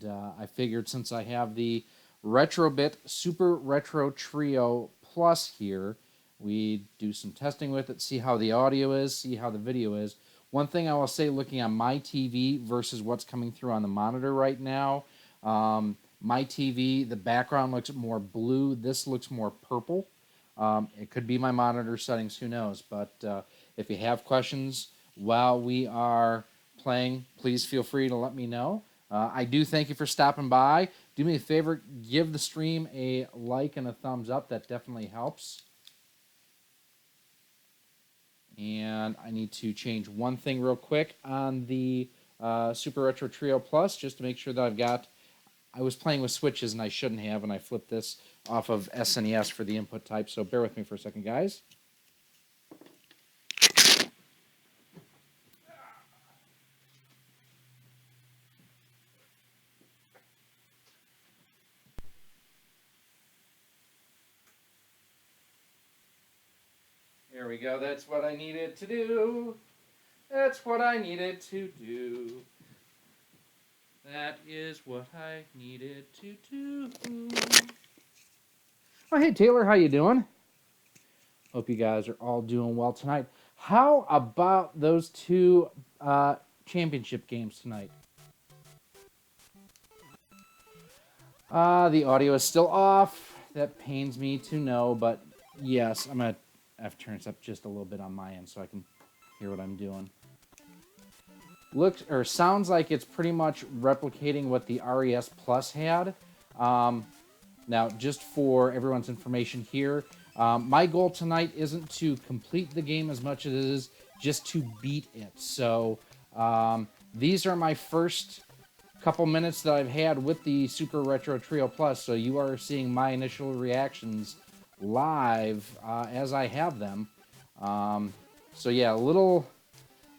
I figured since I have the Retrobit Super Retro Trio Plus here, we do some testing with it, see how the audio is, see how the video is. One thing I will say, looking on my TV versus what's coming through on the monitor right now, my TV, the background looks more blue. This looks more purple. It could be my monitor settings, who knows. But if you have questions while we are playing, please feel free to let me know. I do thank you for stopping by. Do me a favor, give the stream a like and a thumbs up. That definitely helps. And I need to change one thing real quick on the Super Retro Trio Plus, just to make sure that I've got... I was playing with switches, and I shouldn't have, and I flipped this off of SNES for the input type, so bear with me for a second, guys. There we go. That's what I needed to do. That's what I needed to do. That is what I needed to do. Oh, hey, Taylor. How you doing? Hope you guys are all doing well tonight. How about those two championship games tonight? The audio is still off. That pains me to know, but yes, I'm going to have to turn this up just a little bit on my end so I can hear what I'm doing. Looks or sounds like it's pretty much replicating what the RES Plus had. Now, just for everyone's information here, my goal tonight isn't to complete the game as much as it is just to beat it. So these are my first couple minutes that I've had with the Super Retro Trio Plus, so you are seeing my initial reactions live as I have them. So yeah, a little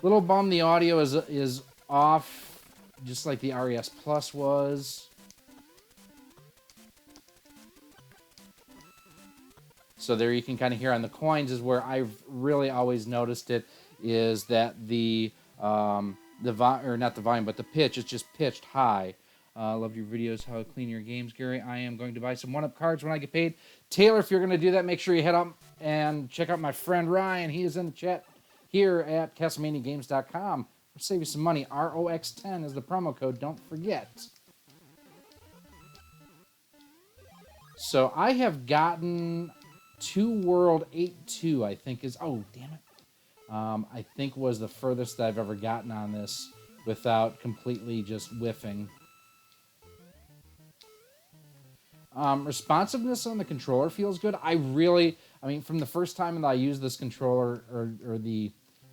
bummed the audio is off, just like the RES Plus was. So there you can kind of hear on the coins is where I've really always noticed it, is that the not the volume, but the pitch is just pitched high. Love your videos, how to clean your games, Gary. I am going to buy some 1-up cards when I get paid. Taylor, if you're going to do that, make sure you head up and check out my friend Ryan. He is in the chat here at CastlemaniaGames.com. We'll save you some money. ROX10 is the promo code. Don't forget. So I have gotten 2 World 8-2, I think is... Oh, damn it. I think was the furthest I've ever gotten on this without completely just whiffing. Responsiveness on the controller feels good. I mean, from the first time that I used this controller, or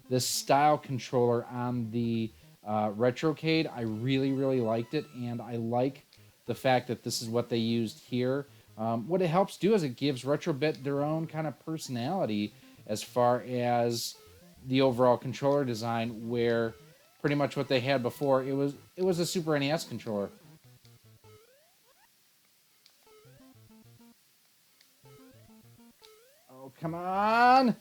this style controller on the Retrocade, I really liked it, and I like the fact that this is what they used here. What it helps do is it gives Retrobit their own kind of personality as far as the overall controller design, where pretty much what they had before, it was a Super NES controller. Oh, come on!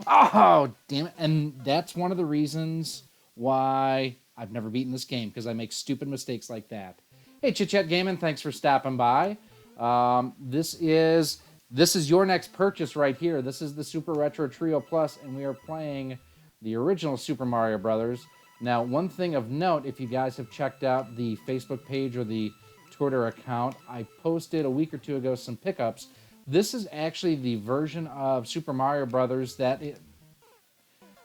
Oh, damn it. And that's one of the reasons why I've never beaten this game, because I make stupid mistakes like that. Hey, Chit Chat Gaming, thanks for stopping by. This is your next purchase right here. This is the Super Retro Trio Plus, and we are playing the original Super Mario Brothers. Now, one thing of note, if you guys have checked out the Facebook page or the Twitter account, I posted a week or two ago some pickups. This is actually the version of Super Mario Brothers that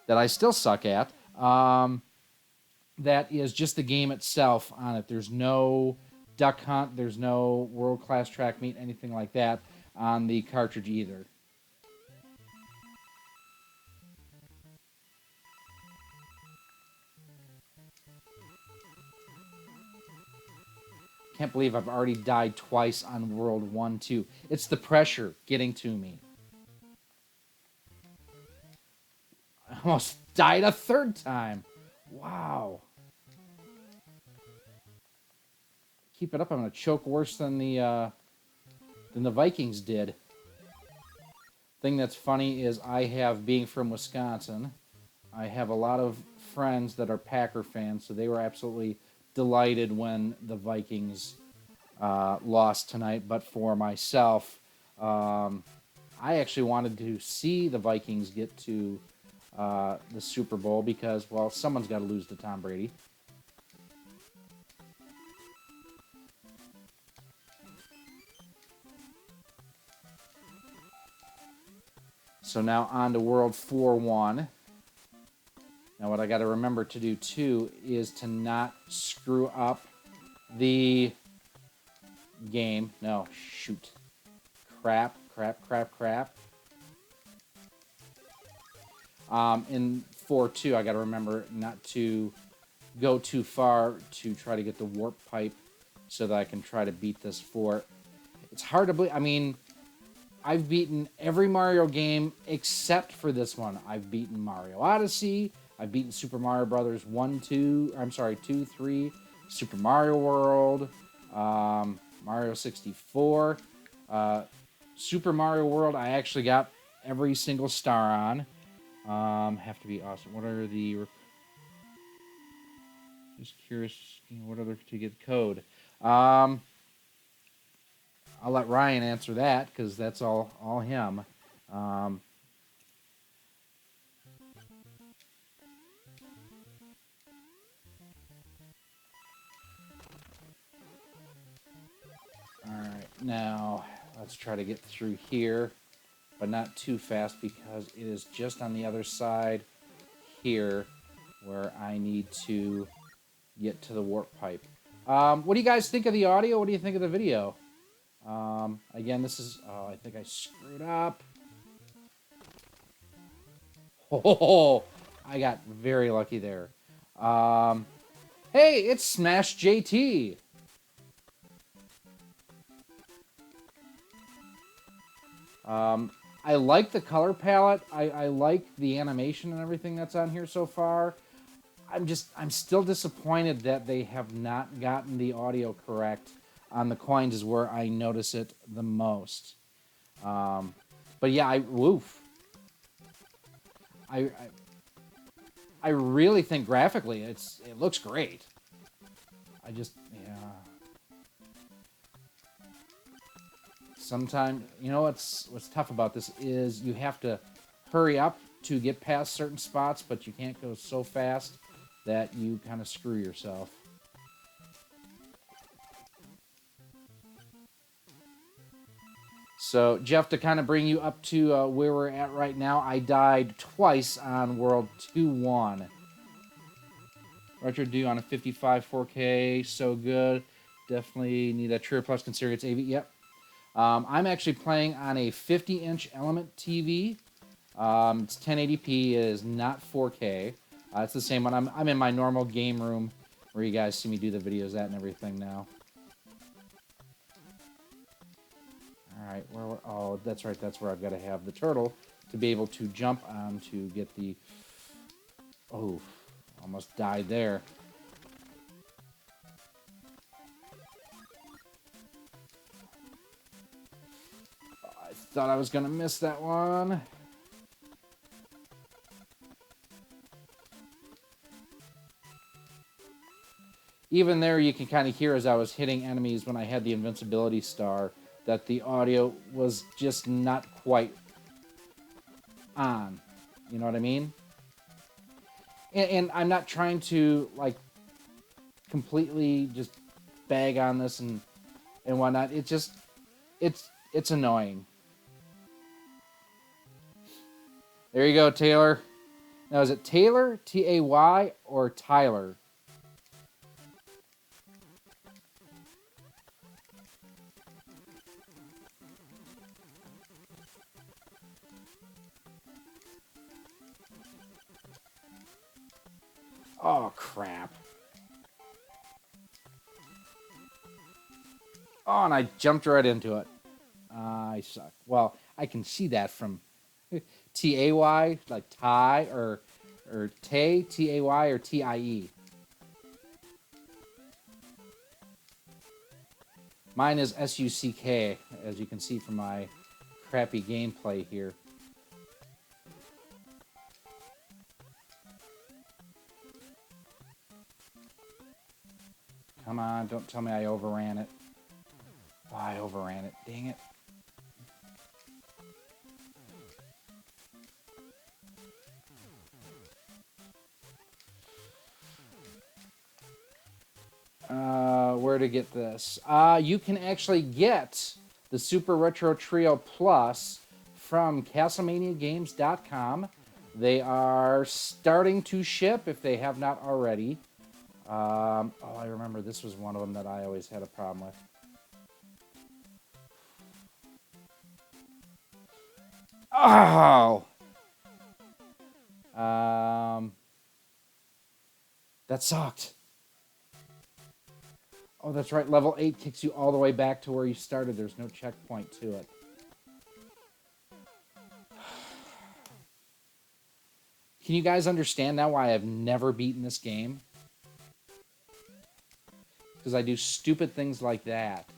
I still suck at. That is just the game itself on it. There's no Duck Hunt, there's no World Class Track Meet, anything like that on the cartridge either. Can't believe I've already died twice on World 1, 2. It's the pressure getting to me. I almost died a 3rd time. Wow. Keep it up, I'm going to choke worse than the Vikings did. Thing that's funny is I have, being from Wisconsin, I have a lot of friends that are Packer fans, so they were absolutely delighted when the Vikings lost tonight. But for myself, I actually wanted to see the Vikings get to the Super Bowl because, well, someone's got to lose to Tom Brady. So now on to World 4-1. Now what I got to remember to do too is to not screw up the game. No, shoot. Crap. In 4-2, I got to remember not to go too far to try to get the warp pipe so that I can try to beat this fort. It's hard to believe. I mean, I've beaten every Mario game except for this one. I've beaten Mario Odyssey. I've beaten Super Mario Brothers 2, 3, Super Mario World, Mario 64. Super Mario World, I actually got every single star on. Have to be awesome. What are the... Just curious, what other to get code? I'll let Ryan answer that because that's all him. Alright, now let's try to get through here, but not too fast because it is just on the other side here where I need to get to the warp pipe. What do you guys think of the audio? What do you think of the video? Again, this is... Oh, I think I screwed up. Oh, I got very lucky there. Hey, it's Smash JT. I like the color palette. I like the animation and everything that's on here so far. I'm still disappointed that they have not gotten the audio correct on the coins is where I notice it the most. But yeah, I really think graphically it looks great. Yeah. Sometimes, you know what's tough about this is you have to hurry up to get past certain spots, but you can't go so fast that you kind of screw yourself. So, Jeff, to kind of bring you up to where we're at right now, I died twice on World 2-1. Retro do on a 55 4K, so good. Definitely need that True Plus considering it's AV. Yep. I'm actually playing on a 50-inch Element TV. It's 1080p. It is not 4K. It's the same one. I'm in my normal game room where you guys see me do the videos at and everything now. Alright, oh, that's right. That's where I've got to have the turtle to be able to jump on to get the... Oh, almost died there. I thought I was going to miss that one. Even there, you can kind of hear as I was hitting enemies when I had the invincibility star that the audio was just not quite on. You know what I mean? And I'm not trying to, like, completely just bag on this and whatnot. It just, it's annoying. There you go, Taylor. Now, is it Taylor, T-A-Y, or Tyler? Oh, crap. Oh, and I jumped right into it. I suck. Well, I can see that from T-A-Y, like Ty, or Tay, T-A-Y, or T-I-E. Mine is S-U-C-K, as you can see from my crappy gameplay here. Come on, don't tell me I overran it. Oh, I overran it. Dang it. Where to get this? You can actually get the Super Retro Trio Plus from CastlemaniaGames.com. They are starting to ship if they have not already. Oh, I remember this was one of them that I always had a problem with. Oh! That sucked. Oh, that's right. Level 8 kicks you all the way back to where you started. There's no checkpoint to it. Can you guys understand now why I've never beaten this game? Because I do stupid things like that.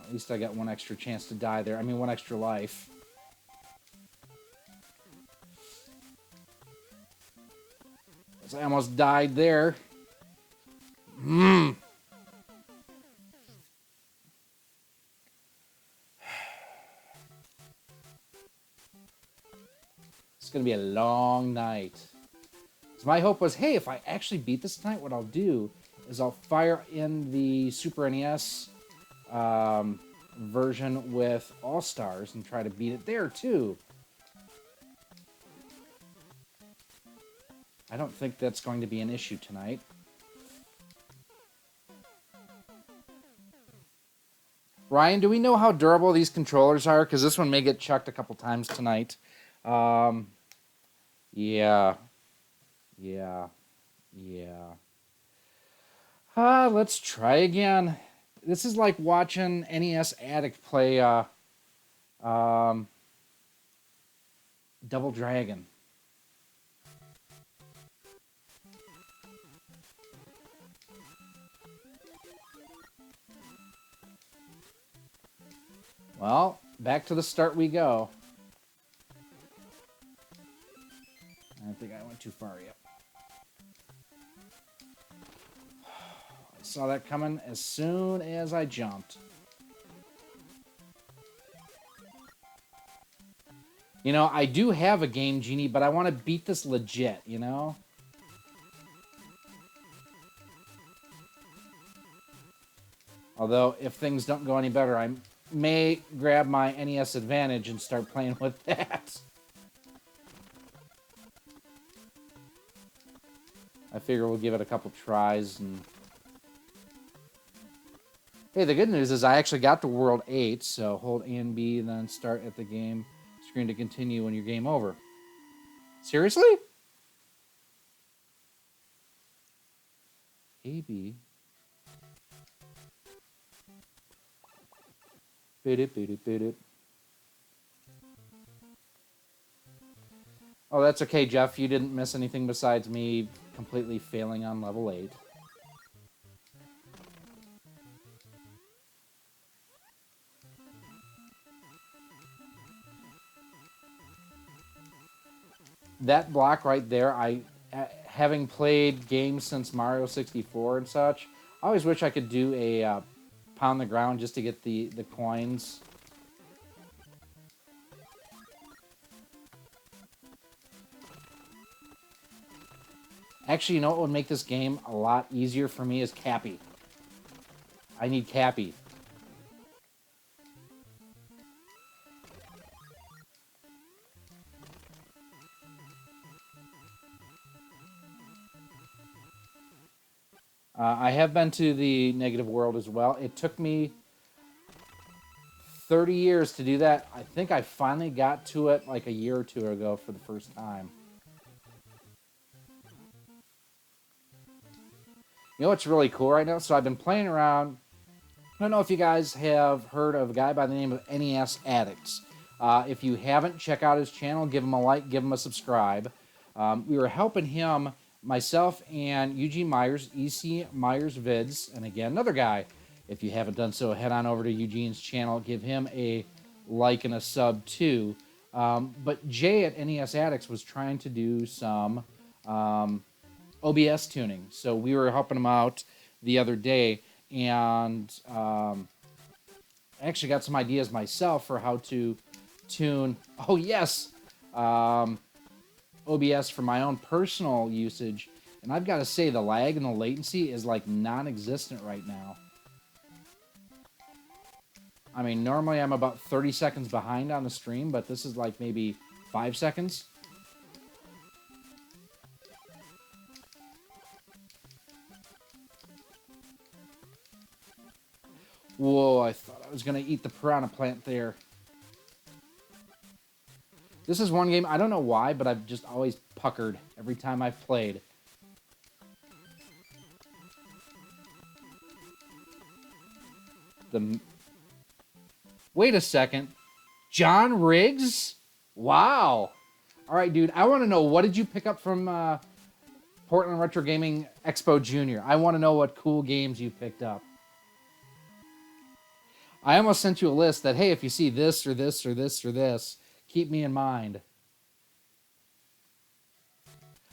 At least I got one extra chance to die there. I mean, one extra life. I almost died there. It's going to be a long night. So my hope was, hey, if I actually beat this tonight, what I'll do is I'll fire in the Super NES version with All-Stars and try to beat it there, too. I don't think that's going to be an issue tonight. Ryan, do we know how durable these controllers are? Because this one may get chucked a couple times tonight. Yeah. Let's try again. This is like watching NES Addict play Double Dragon. Well, back to the start we go. I think I went too far yet. I saw that coming as soon as I jumped. You know, I do have a Game Genie, but I want to beat this legit, you know? Although, if things don't go any better, I may grab my NES Advantage and start playing with that. I figure we'll give it a couple tries. And hey, the good news is I actually got to World 8, so hold A and B, and then start at the game screen to continue when you're game over. Seriously? A, B. Oh, that's okay, Jeff. You didn't miss anything besides me completely failing on level 8. That block right there, having played games since Mario 64 and such, I always wish I could do a pound the ground just to get the coins. Actually, you know what would make this game a lot easier for me is Cappy. I need Cappy. I have been to the negative world as well. It took me 30 years to do that. I think I finally got to it like a year or two ago for the first time. You know what's really cool right now? So I've been playing around. I don't know if you guys have heard of a guy by the name of NES Addicts. If you haven't, check out his channel. Give him a like. Give him a subscribe. We were helping him, myself and Eugene Myers, EC Myers Vids, and again, another guy. If you haven't done so, head on over to Eugene's channel. Give him a like and a sub, too. But Jay at NES Addicts was trying to do some OBS tuning. So we were helping him out the other day, and I actually got some ideas myself for how to tune. Oh, yes. OBS for my own personal usage. And I've got to say, the lag and the latency is like non-existent right now. I mean, normally I'm about 30 seconds behind on the stream, but this is like maybe 5 seconds. Whoa, I thought I was going to eat the piranha plant there. This is one game, I don't know why, but I've just always puckered every time I've played. Wait a second. John Riggs? Wow. All right, dude, I want to know, what did you pick up from Portland Retro Gaming Expo Junior? I want to know what cool games you picked up. I almost sent you a list that, hey, if you see this or this or this or this, keep me in mind.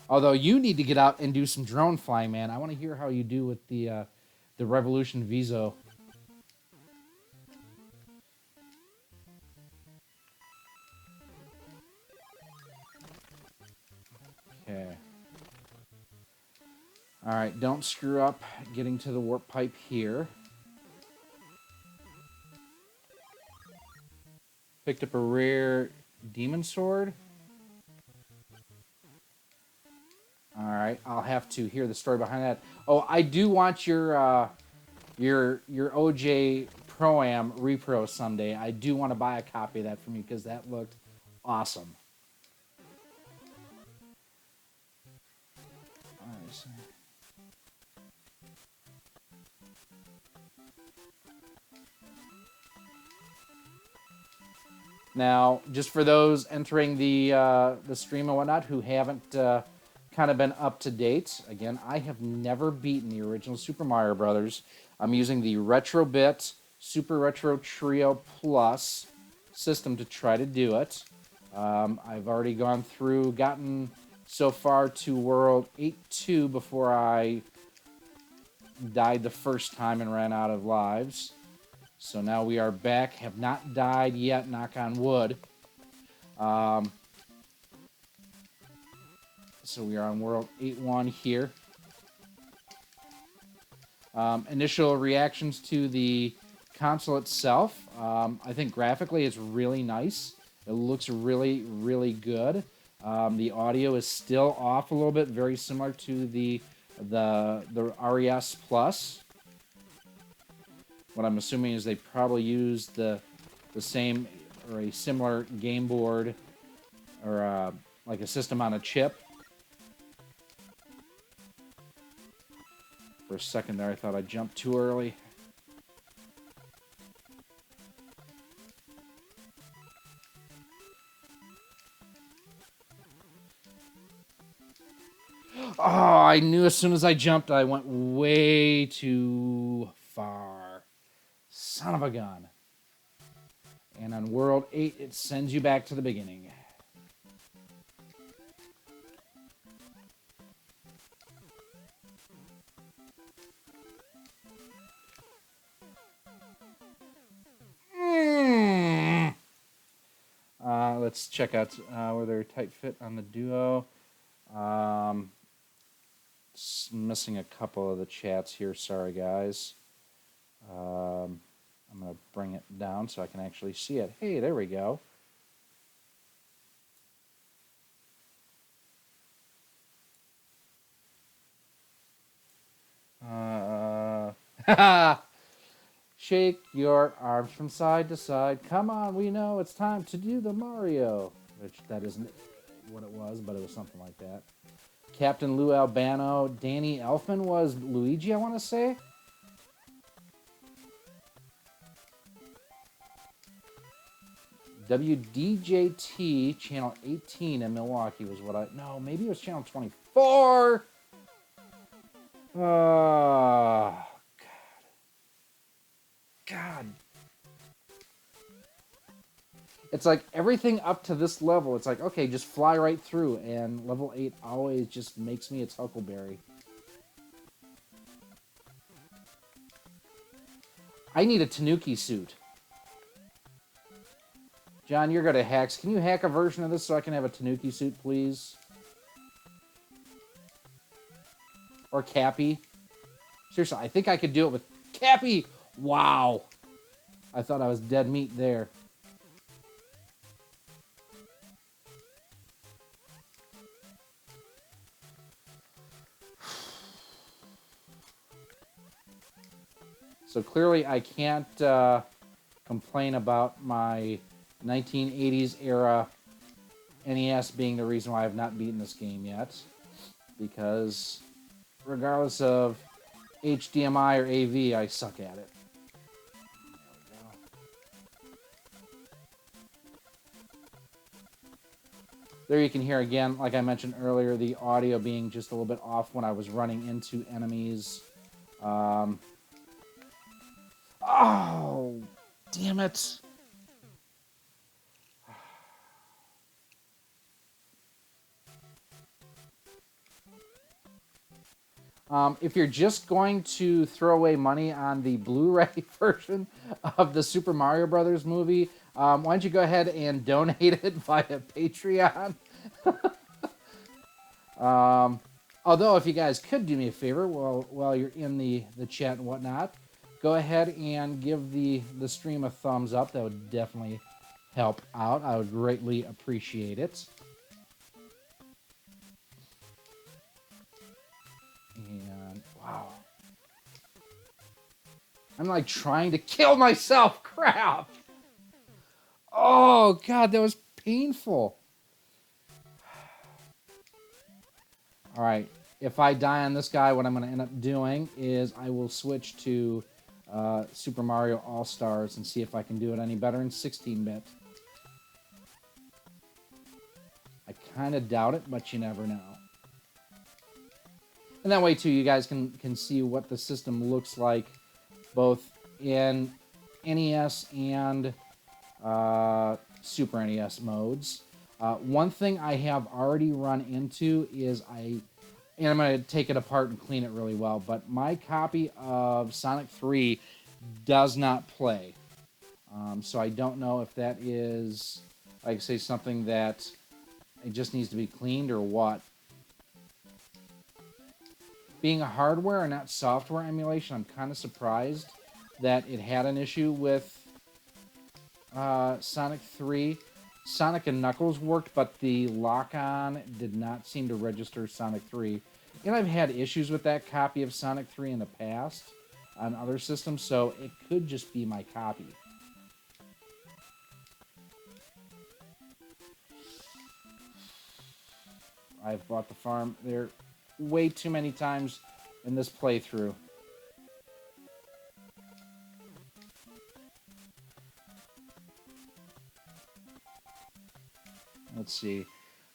Although you need to get out and do some drone flying, man. I want to hear how you do with the Revolution Viso. Okay. All right, don't screw up getting to the warp pipe here. Picked up a rare demon sword. All right, I'll have to hear the story behind that. Oh, I do want your OJ Pro-Am repro someday. I do want to buy a copy of that from you because that looked awesome. All right, so now, just for those entering the stream and whatnot who haven't kind of been up to date, again, I have never beaten the original Super Mario Brothers. I'm using the Retrobit Super Retro Trio Plus system to try to do it. I've already gone through, gotten so far to World 8-2 before I died the first time and ran out of lives. So now we are back, have not died yet, knock on wood. So we are on World 8-1 here. Initial reactions to the console itself. I think graphically it's really nice. It looks really, really good. The audio is still off a little bit, very similar to the RES Plus. What I'm assuming is they probably used the same or a similar game board or like a system on a chip. For a second there, I thought I jumped too early. Oh, I knew as soon as I jumped, I went way too far. Son of a gun. And on World 8, it sends you back to the beginning. Let's check out where they're tight fit on the Duo. Missing a couple of the chats here. Sorry, guys. I'm going to bring it down so I can actually see it. Hey, there we go. Shake your arms from side to side. Come on, we know it's time to do the Mario. Which that isn't what it was, but it was something like that. Captain Lou Albano. Danny Elfman was Luigi, I want to say. WDJT channel 18 in Milwaukee was what I... No, maybe it was channel 24. God. It's like everything up to this level, it's like, okay, just fly right through. And level 8 always just makes me its huckleberry. I need a Tanuki suit. John, you're good at hacks. Can you hack a version of this so I can have a Tanuki suit, please? Or Cappy? Seriously, I think I could do it with Cappy! Wow! I thought I was dead meat there. So clearly I can't complain about my 1980s era NES being the reason why I've not beaten this game yet. Because regardless of HDMI or AV, I suck at it. There you can hear again, like I mentioned earlier, the audio being just a little bit off when I was running into enemies. Oh, damn it. If you're just going to throw away money on the Blu-ray version of the Super Mario Brothers movie, why don't you go ahead and donate it via Patreon? Although, if you guys could do me a favor while you're in the chat and whatnot, go ahead and give the stream a thumbs up. That would definitely help out. I would greatly appreciate it. And, wow. I'm like trying to kill myself. Crap. Oh, God, that was painful. All right. If I die on this guy, what I'm going to end up doing is I will switch to Super Mario All-Stars and see if I can do it any better in 16-bit. I kind of doubt it, but you never know. And that way, too, you guys can see what the system looks like both in NES and Super NES modes. One thing I have already run into is and I'm going to take it apart and clean it really well, but my copy of Sonic 3 does not play. So I don't know if that is, like I say, something that it just needs to be cleaned or what. Being a hardware and not software emulation, I'm kind of surprised that it had an issue with Sonic 3. Sonic and Knuckles worked, but the lock-on did not seem to register Sonic 3. And I've had issues with that copy of Sonic 3 in the past on other systems, so it could just be my copy. I've bought the farm there way too many times in this playthrough. Let's see.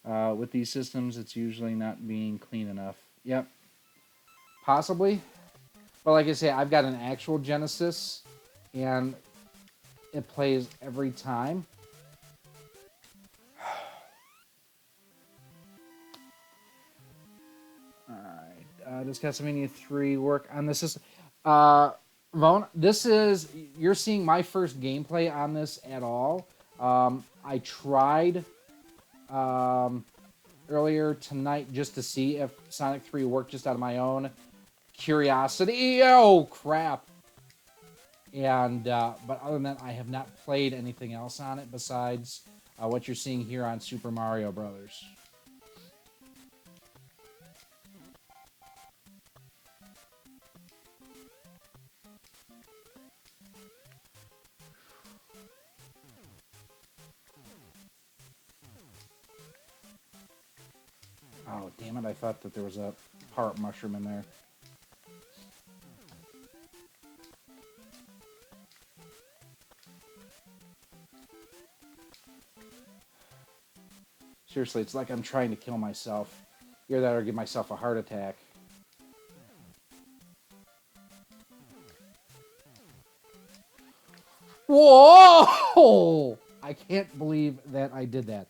With these systems, it's usually not being clean enough. Yep. Possibly. But like I say, I've got an actual Genesis, and it plays every time. Alright. Does Castlevania 3 work on this system? Vaughn, you're seeing my first gameplay on this at all. I tried earlier tonight just to see if Sonic 3 worked just out of my own curiosity. Oh, crap. And, but other than that, I have not played anything else on it besides what you're seeing here on Super Mario Brothers. Oh, damn it, I thought that there was a power-up mushroom in there. Seriously, it's like I'm trying to kill myself. Either that or give myself a heart attack. Whoa! I can't believe that I did that.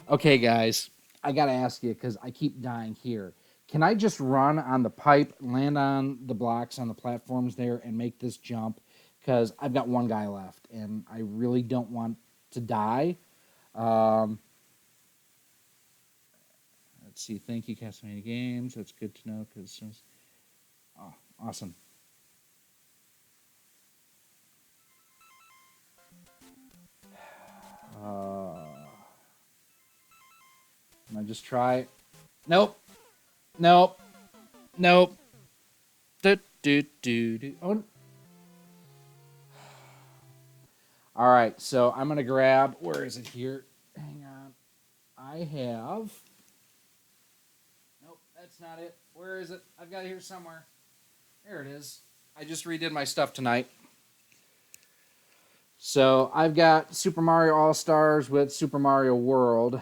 Okay, guys, I gotta ask you because I keep dying here. Can I just run on the pipe, land on the blocks on the platforms there, and make this jump? Because I've got one guy left, and I really don't want to die. Um, let's see. Thank you, Castlevania Games. That's good to know because oh, awesome. Can I just try? Nope. Nope. Nope. Do, do, do, do. Oh. All right, so I'm going to grab, where is it here? Hang on. I have, nope, that's not it. Where is it? I've got it here somewhere. There it is. I just redid my stuff tonight. So I've got Super Mario All-Stars with Super Mario World.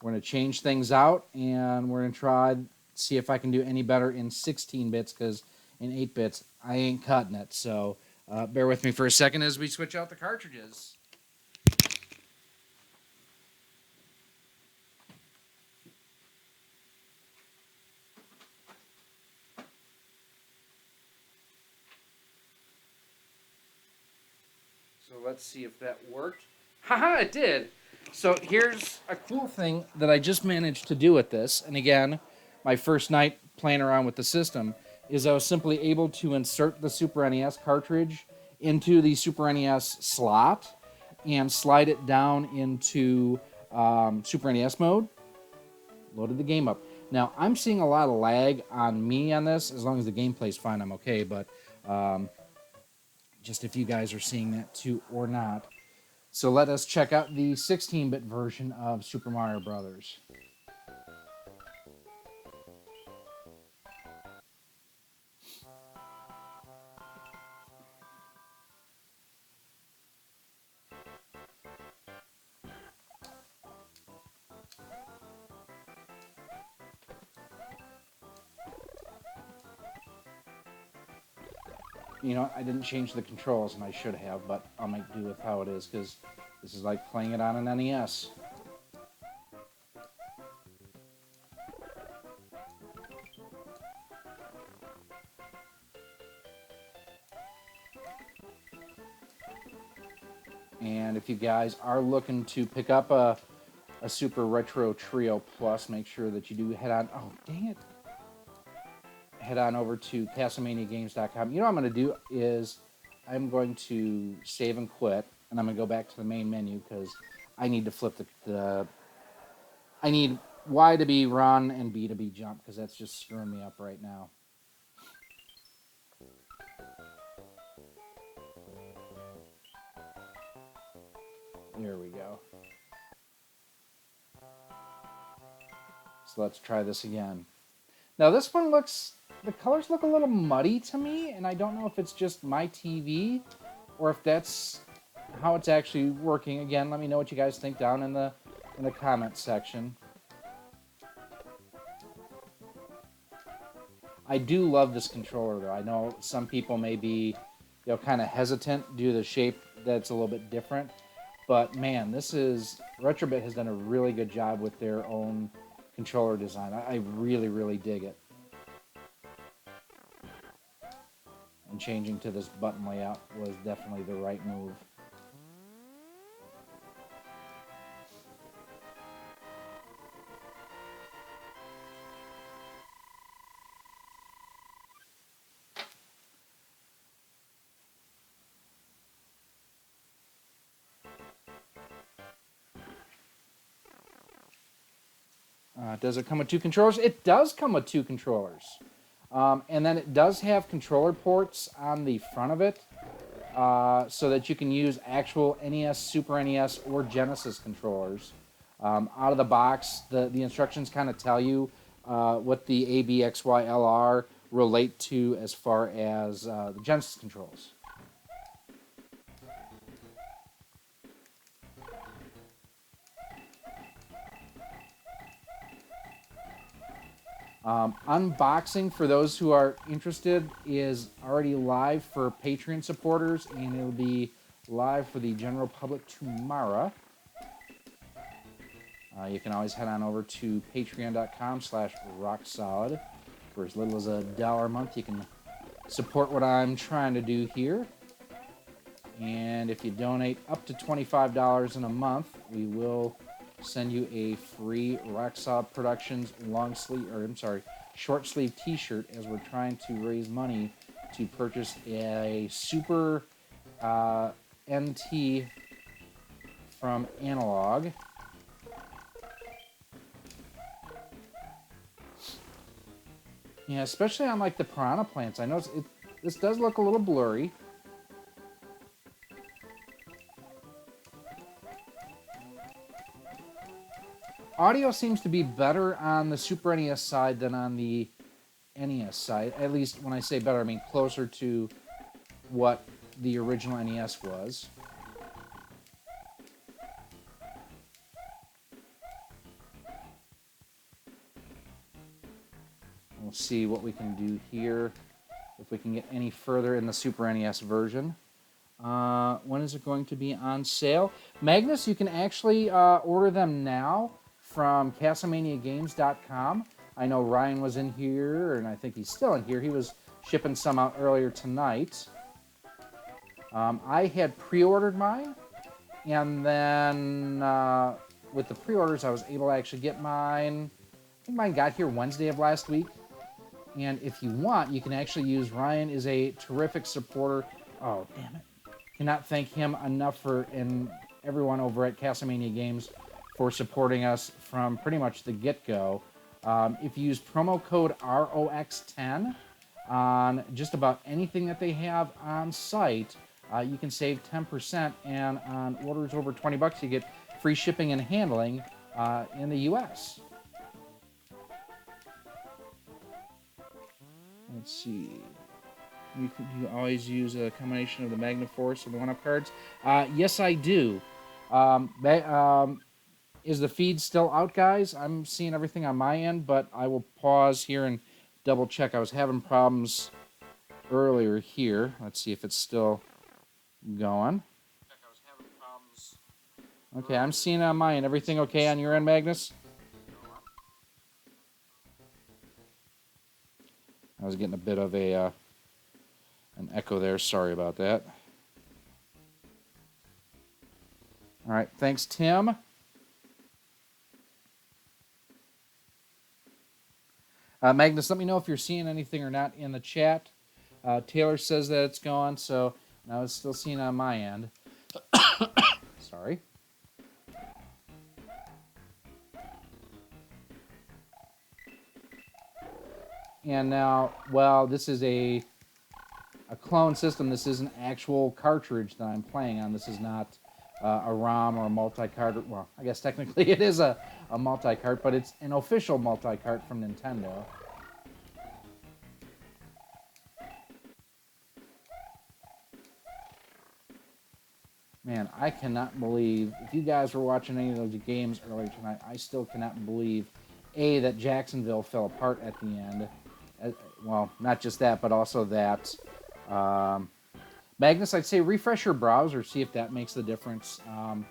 We're going to change things out, and we're going to try see if I can do any better in 16 bits, because in 8 bits, I ain't cutting it. So bear with me for a second as we switch out the cartridges. So let's see if that worked. Haha, it did. So here's a cool thing that I just managed to do with this. And again, my first night playing around with the system is I was simply able to insert the Super NES cartridge into the Super NES slot and slide it down into Super NES mode. Loaded the game up. Now, I'm seeing a lot of lag on me on this. As long as the gameplay's fine, I'm okay. But just if you guys are seeing that too or not. So let us check out the 16-bit version of Super Mario Brothers. You know, I didn't change the controls, and I should have, but I'll make do with how it is, because this is like playing it on an NES. And if you guys are looking to pick up a Super Retro Trio Plus, make sure that you do head on... Oh, dang it. Head on over to CastlemaniaGames.com. You know what I'm going to do is I'm going to save and quit, and I'm going to go back to the main menu because I need to flip the I need Y to be run and B to be jump because that's just screwing me up right now. There we go. So let's try this again. Now this one looks, the colors look a little muddy to me, and I don't know if it's just my TV or if that's how it's actually working. Again, let me know what you guys think down in the comments section. I do love this controller though. I know some people may be, you know, kind of hesitant due to the shape that's a little bit different. But man, this is, Retrobit has done a really good job with their own controller design. I really, really dig it. And changing to this button layout was definitely the right move. Does it come with 2 controllers? It does come with 2 controllers. And then it does have controller ports on the front of it so that you can use actual NES, Super NES, or Genesis controllers. Out of the box, the instructions kind of tell you what the A, B, X, Y, L, R relate to as far as the Genesis controls. Unboxing, for those who are interested, is already live for Patreon supporters, and it'll be live for the general public tomorrow. You can always head on over to patreon.com/rocksolid. For as little as $1 a month, you can support what I'm trying to do here. And if you donate up to $25 in a month, we will send you a free Rock Solid Productions short sleeve t-shirt, as we're trying to raise money to purchase a Super NT from Analog. Yeah, especially on like the Piranha plants. I know this does look a little blurry. Audio seems to be better on the Super NES side than on the NES side. At least when I say better, I mean closer to what the original NES was. We'll see what we can do here, if we can get any further in the Super NES version. When is it going to be on sale? Magnus, you can actually order them now from CastlemaniaGames.com. I know Ryan was in here, and I think he's still in here. He was shipping some out earlier tonight. I had pre-ordered mine, and then with the pre-orders, I was able to actually get mine. I think mine got here Wednesday of last week. And if you want, you can actually use Ryan is a terrific supporter. Oh, damn it. Cannot thank him enough and everyone over at Castlemania Games for supporting us from pretty much the get-go. If you use promo code ROX10 on just about anything that they have on site, you can save 10%, and on orders over $20, you get free shipping and handling in the U.S. Let's see. You always use a combination of the Magnaforce and the 1-up cards? Yes, I do. Is the feed still out, guys? I'm seeing everything on my end, but I will pause here and double check. I was having problems earlier here. Let's see if it's still going. Okay, I'm seeing it on my end. Everything okay on your end, Magnus? I was getting a bit of an echo there. Sorry about that. All right, thanks, Tim. Magnus, let me know if you're seeing anything or not in the chat. Taylor says that it's gone, so I was still seeing on my end. Sorry. And now, well, this is a clone system. This is an actual cartridge that I'm playing on. This is not a ROM or a multi-cart. Well, I guess technically it is a multi-cart, but it's an official multi-cart from Nintendo. Man, I cannot believe, if you guys were watching any of those games earlier tonight, I still cannot believe, A, that Jacksonville fell apart at the end. Well, not just that, but also that. Magnus, I'd say refresh your browser, see if that makes the difference. I'm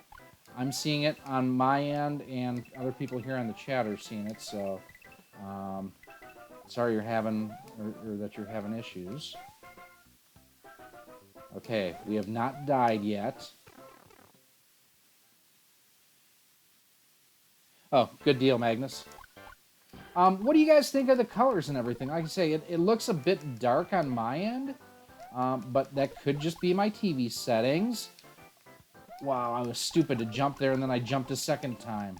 seeing it on my end, and other people here on the chat are seeing it, so sorry you're having, or that you're having issues. Okay, we have not died yet. Oh, good deal, Magnus. What do you guys think of the colors and everything? Like I say, it looks a bit dark on my end, but that could just be my TV settings. Wow, I was stupid to jump there, and then I jumped a second time.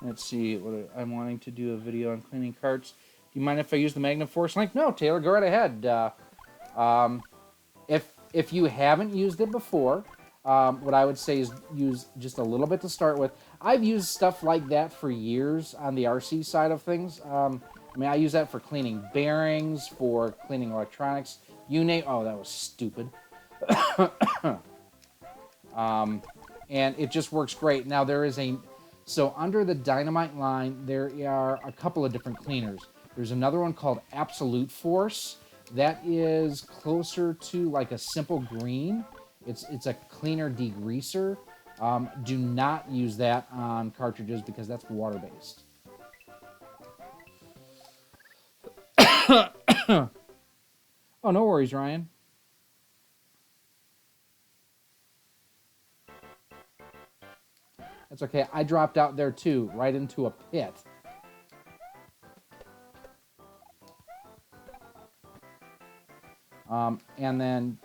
Let's see, I'm wanting to do a video on cleaning carts. Do you mind if I use the Magnaforce link? No, Taylor, go right ahead. If you haven't used it before, what I would say is use just a little bit to start with. I've used stuff like that for years on the RC side of things. I mean, I use that for cleaning bearings, for cleaning electronics. You name. Oh, that was stupid. And it just works great. Now there is so under the Dynamite line, there are a couple of different cleaners. There's another one called Absolute Force. That is closer to like a simple green. It's a cleaner degreaser. Do not use that on cartridges because that's water-based. Oh, no worries, Ryan. That's okay. I dropped out there too, right into a pit. And then,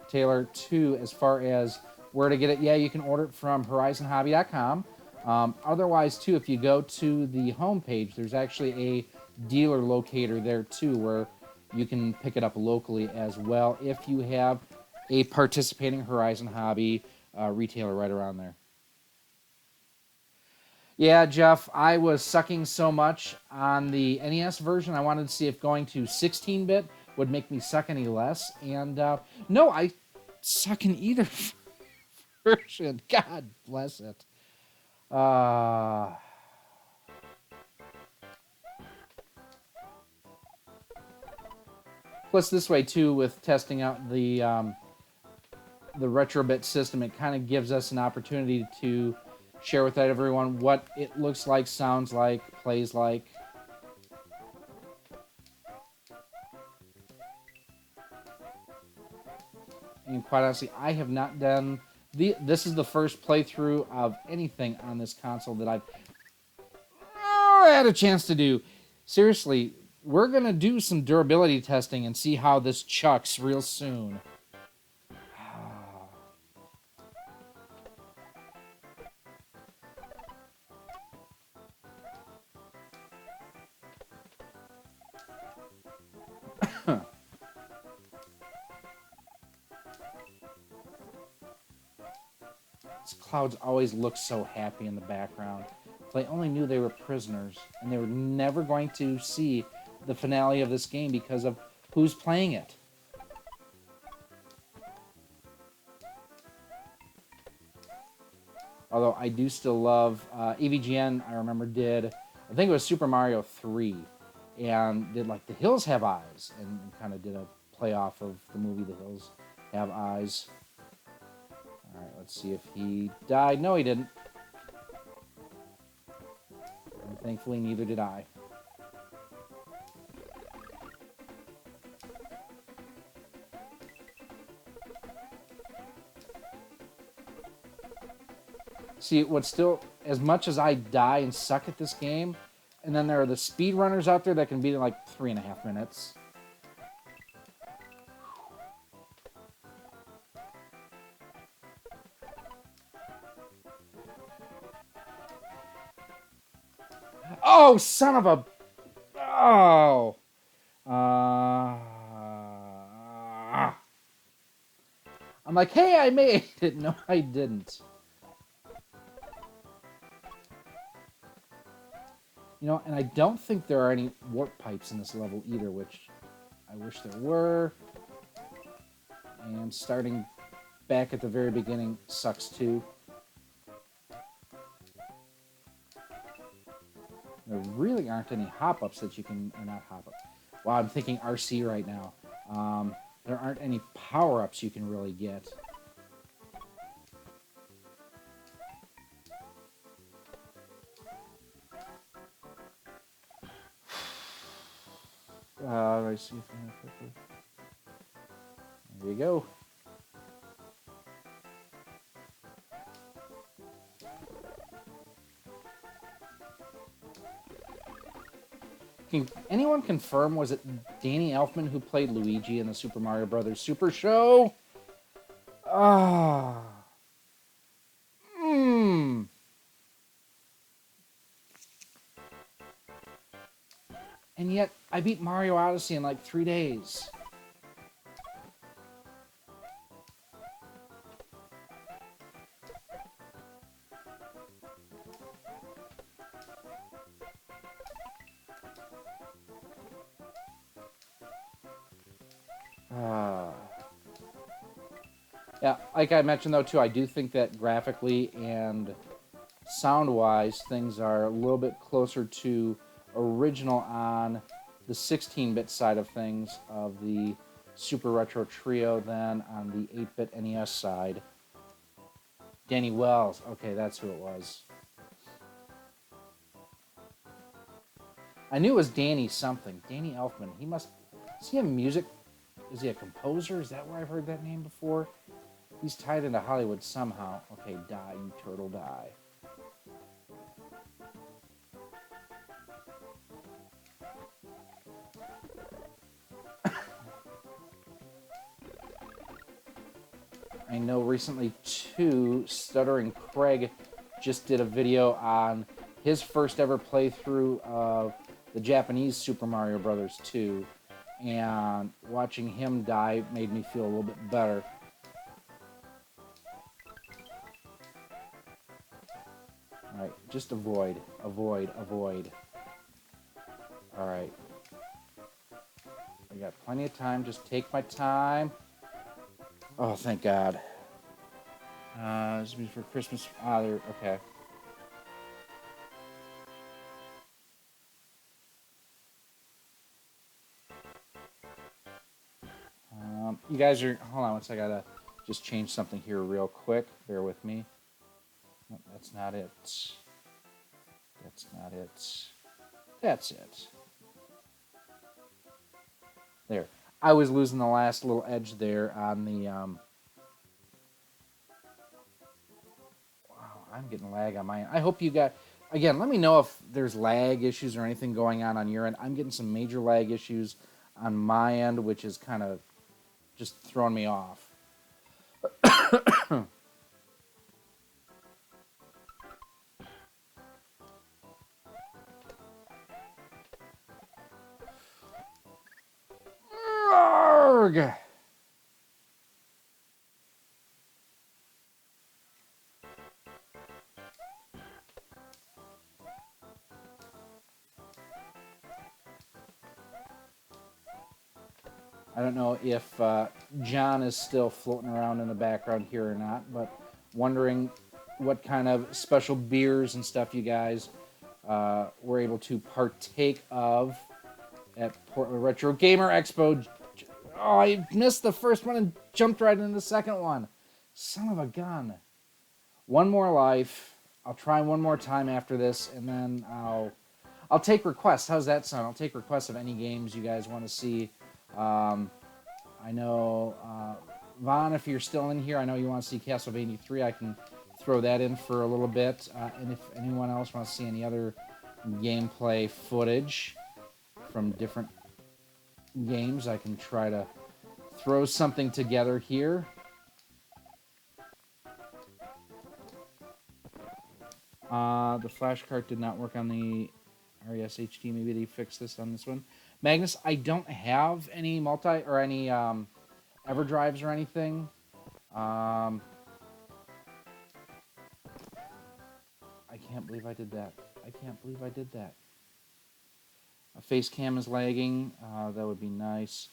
Taylor, too, as far as where to get it, yeah, you can order it from horizonhobby.com. Otherwise, too, if you go to the homepage, there's actually a dealer locator there, too, where you can pick it up locally as well if you have a participating Horizon Hobby retailer right around there. Yeah, Jeff, I was sucking so much on the NES version, I wanted to see if going to 16-bit would make me suck any less. And no, I suck in either version. God bless it. Plus, this way, too, with testing out the Retrobit system, it kind of gives us an opportunity to share with everyone what it looks like, sounds like, plays like. And quite honestly, I have not done... This is the first playthrough of anything on this console that I've had a chance to do. Seriously, we're going to do some durability testing and see how this chucks real soon. These clouds always look so happy in the background. If they only knew they were prisoners and they were never going to see the finale of this game because of who's playing it. Although I do still love EVGN, I remember I think it was Super Mario 3, and did like The Hills Have Eyes, and kind of did a play off of the movie The Hills Have Eyes. All right, let's see if he died. No, he didn't. And thankfully, neither did I. See, what's still, as much as I die and suck at this game, and then there are the speedrunners out there that can beat it in like 3.5 minutes. Oh, son of a... Oh. I'm like, hey, I made it. No, I didn't. You know, and I don't think there are any warp pipes in this level either, which I wish there were. And starting back at the very beginning sucks too. There really aren't any hop-ups that you can... Or not hop-ups. Wow, I'm thinking RC right now. There aren't any power-ups you can really get. Let me see if I can quickly... There you go. Can anyone confirm, was it Danny Elfman who played Luigi in the Super Mario Brothers Super Show? Ah. And yet, I beat Mario Odyssey in like 3 days. Yeah, like I mentioned though too, I do think that graphically and sound-wise, things are a little bit closer to original on the 16-bit side of things of the Super Retro Trio than on the 8-bit NES side. Danny Wells, okay, that's who it was. I knew it was Danny something. Danny Elfman. He must... Is he a music... Is he a composer? Is that where I've heard that name before? He's tied into Hollywood somehow. Okay, die, you turtle, die. I know recently, too, Stuttering Craig just did a video on his first ever playthrough of the Japanese Super Mario Bros. 2, and watching him die made me feel a little bit better. Alright, just avoid, avoid, avoid. Alright. I got plenty of time, just take my time. Oh, thank God. This is for Christmas. Ah, there, okay. You guys are, hold on one second, I gotta just change something here real quick. Bear with me. No, that's not it. That's not it. That's it. There. I was losing the last little edge there on the, wow, I'm getting lag on my end. I hope you got, again, let me know if there's lag issues or anything going on your end. I'm getting some major lag issues on my end, which is kind of just throwing me off. Arrgh! I don't know if John is still floating around in the background here or not, but wondering what kind of special beers and stuff you guys were able to partake of at Portland Retro Gamer Expo. Oh, I missed the first one and jumped right into the second one. Son of a gun. One more life. I'll try one more time after this, and then I'll take requests. How's that sound? I'll take requests of any games you guys want to see. I know, Vaughn, if you're still in here, I know you want to see Castlevania 3. I can throw that in for a little bit. And if anyone else wants to see any other gameplay footage from different games, I can try to throw something together here. The flash cart did not work on the RES HD. Maybe they fixed this on this one. Magnus, I don't have any any EverDrives or anything. I can't believe I did that. I can't believe I did that. A face cam is lagging. That would be nice.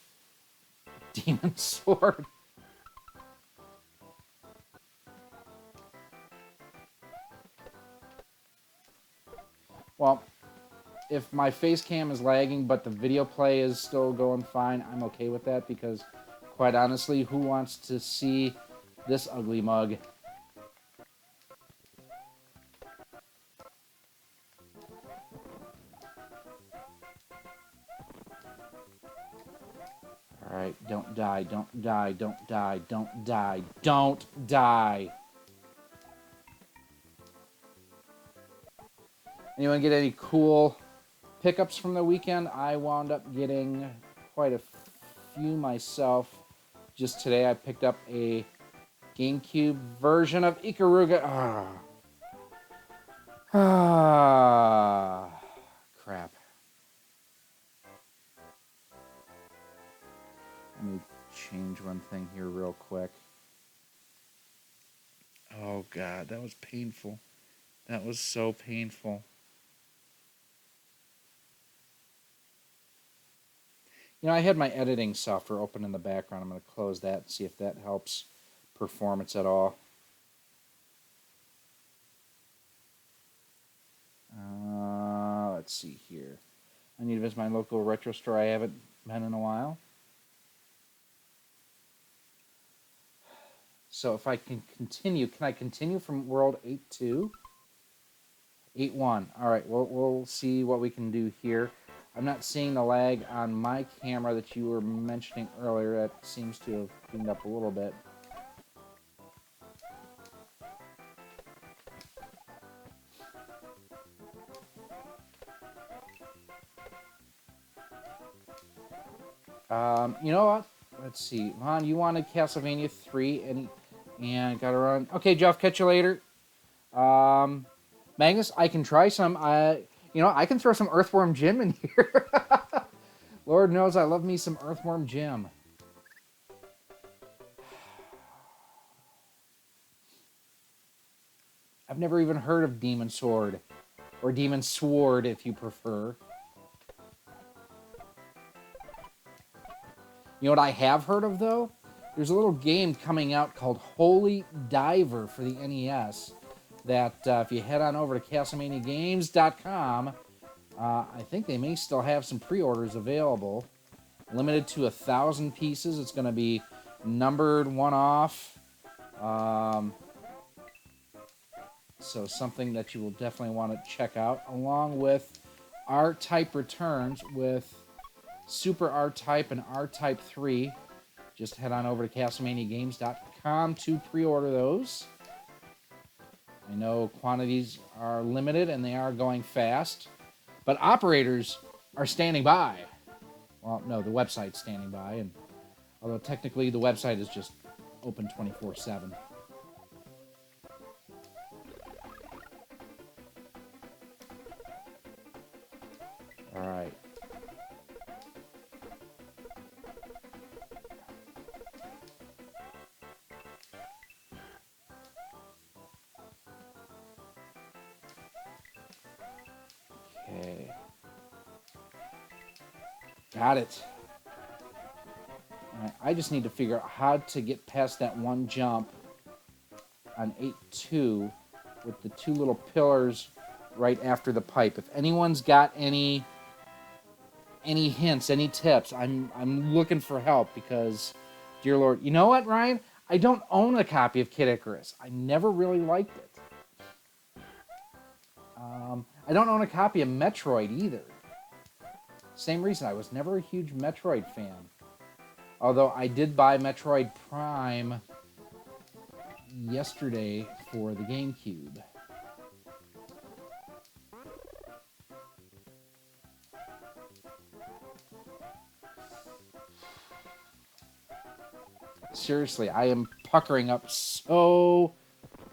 Demon sword. Well, if my face cam is lagging but the video play is still going fine, I'm okay with that because, quite honestly, who wants to see this ugly mug? Alright, don't die, don't die, don't die, don't die, don't die! Anyone get any cool pickups from the weekend? I wound up getting quite a few myself. Just today I picked up a GameCube version of Ikaruga. Crap. Let me change one thing here real quick. Oh God, that was painful. That was so painful. You know, I had my editing software open in the background. I'm going to close that and see if that helps performance at all. Let's see here. I need to visit my local retro store. I haven't been in a while. So if I can continue, can I continue from World 8.2? 8.1. All right, we'll see what we can do here. I'm not seeing the lag on my camera that you were mentioning earlier. That seems to have cleaned up a little bit. You know what? Let's see. Ron, you wanted Castlevania 3 and got to run. Okay, Jeff, catch you later. Magnus, I can try some. I can throw some Earthworm Jim in here. Lord knows I love me some Earthworm Jim. I've never even heard of Demon Sword. Or Demon Sword, if you prefer. You know what I have heard of, though? There's a little game coming out called Holy Diver for the NES that if you head on over to CastlemaniaGames.com, I think they may still have some pre-orders available. Limited to 1,000 pieces. It's going to be numbered one-off. So something that you will definitely want to check out, along with R-Type returns with Super R-Type and R-Type 3. Just head on over to CastlemaniaGames.com to pre-order those. I know quantities are limited and they are going fast, but operators are standing by. Well, no, the website's standing by, and although technically the website is just open 24/7. All right. Okay. Got it. All right. I just need to figure out how to get past that one jump on 8.2 with the two little pillars right after the pipe. If anyone's got any hints, any tips, I'm looking for help because, dear Lord, you know what, Ryan? I don't own a copy of Kid Icarus. I never really liked it. I don't own a copy of Metroid either. Same reason, I was never a huge Metroid fan. Although I did buy Metroid Prime yesterday for the GameCube. Seriously, I am puckering up so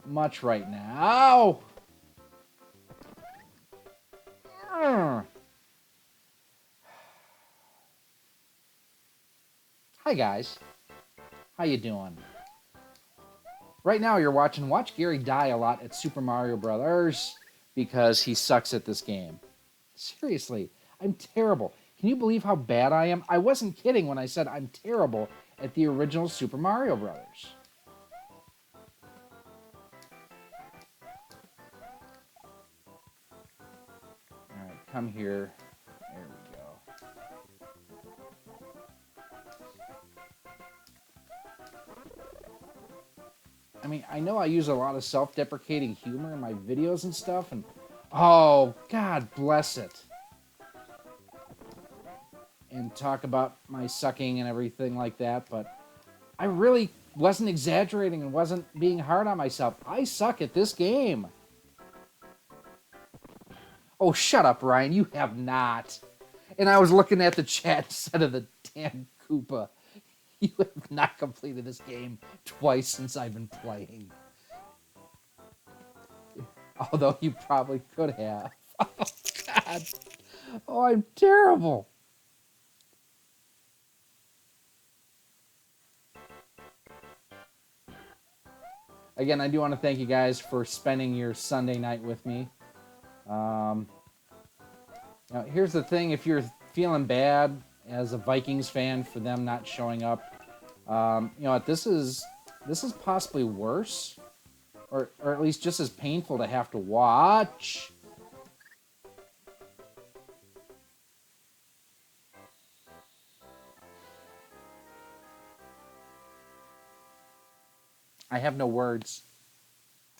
much right now. Hi guys, how you doing? Right now you're watch Gary die a lot at Super Mario Brothers because he sucks at this game. Seriously, I'm terrible. Can you believe how bad I am? I wasn't kidding when I said I'm terrible at the original Super Mario Brothers. All right, come here. There we go. I mean, I know I use a lot of self-deprecating humor in my videos and stuff, and oh, God bless it. And talk about my sucking and everything like that, but I really wasn't exaggerating and wasn't being hard on myself. I suck at this game. Oh, shut up, Ryan. You have not. And I was looking at the chat instead of the damn Koopa. You have not completed this game twice since I've been playing. Although you probably could have. Oh, God. Oh, I'm terrible. Again, I do want to thank you guys for spending your Sunday night with me. Now, here's the thing. If you're feeling bad as a Vikings fan for them not showing up. You know what? This is possibly worse, or at least just as painful to have to watch. I have no words.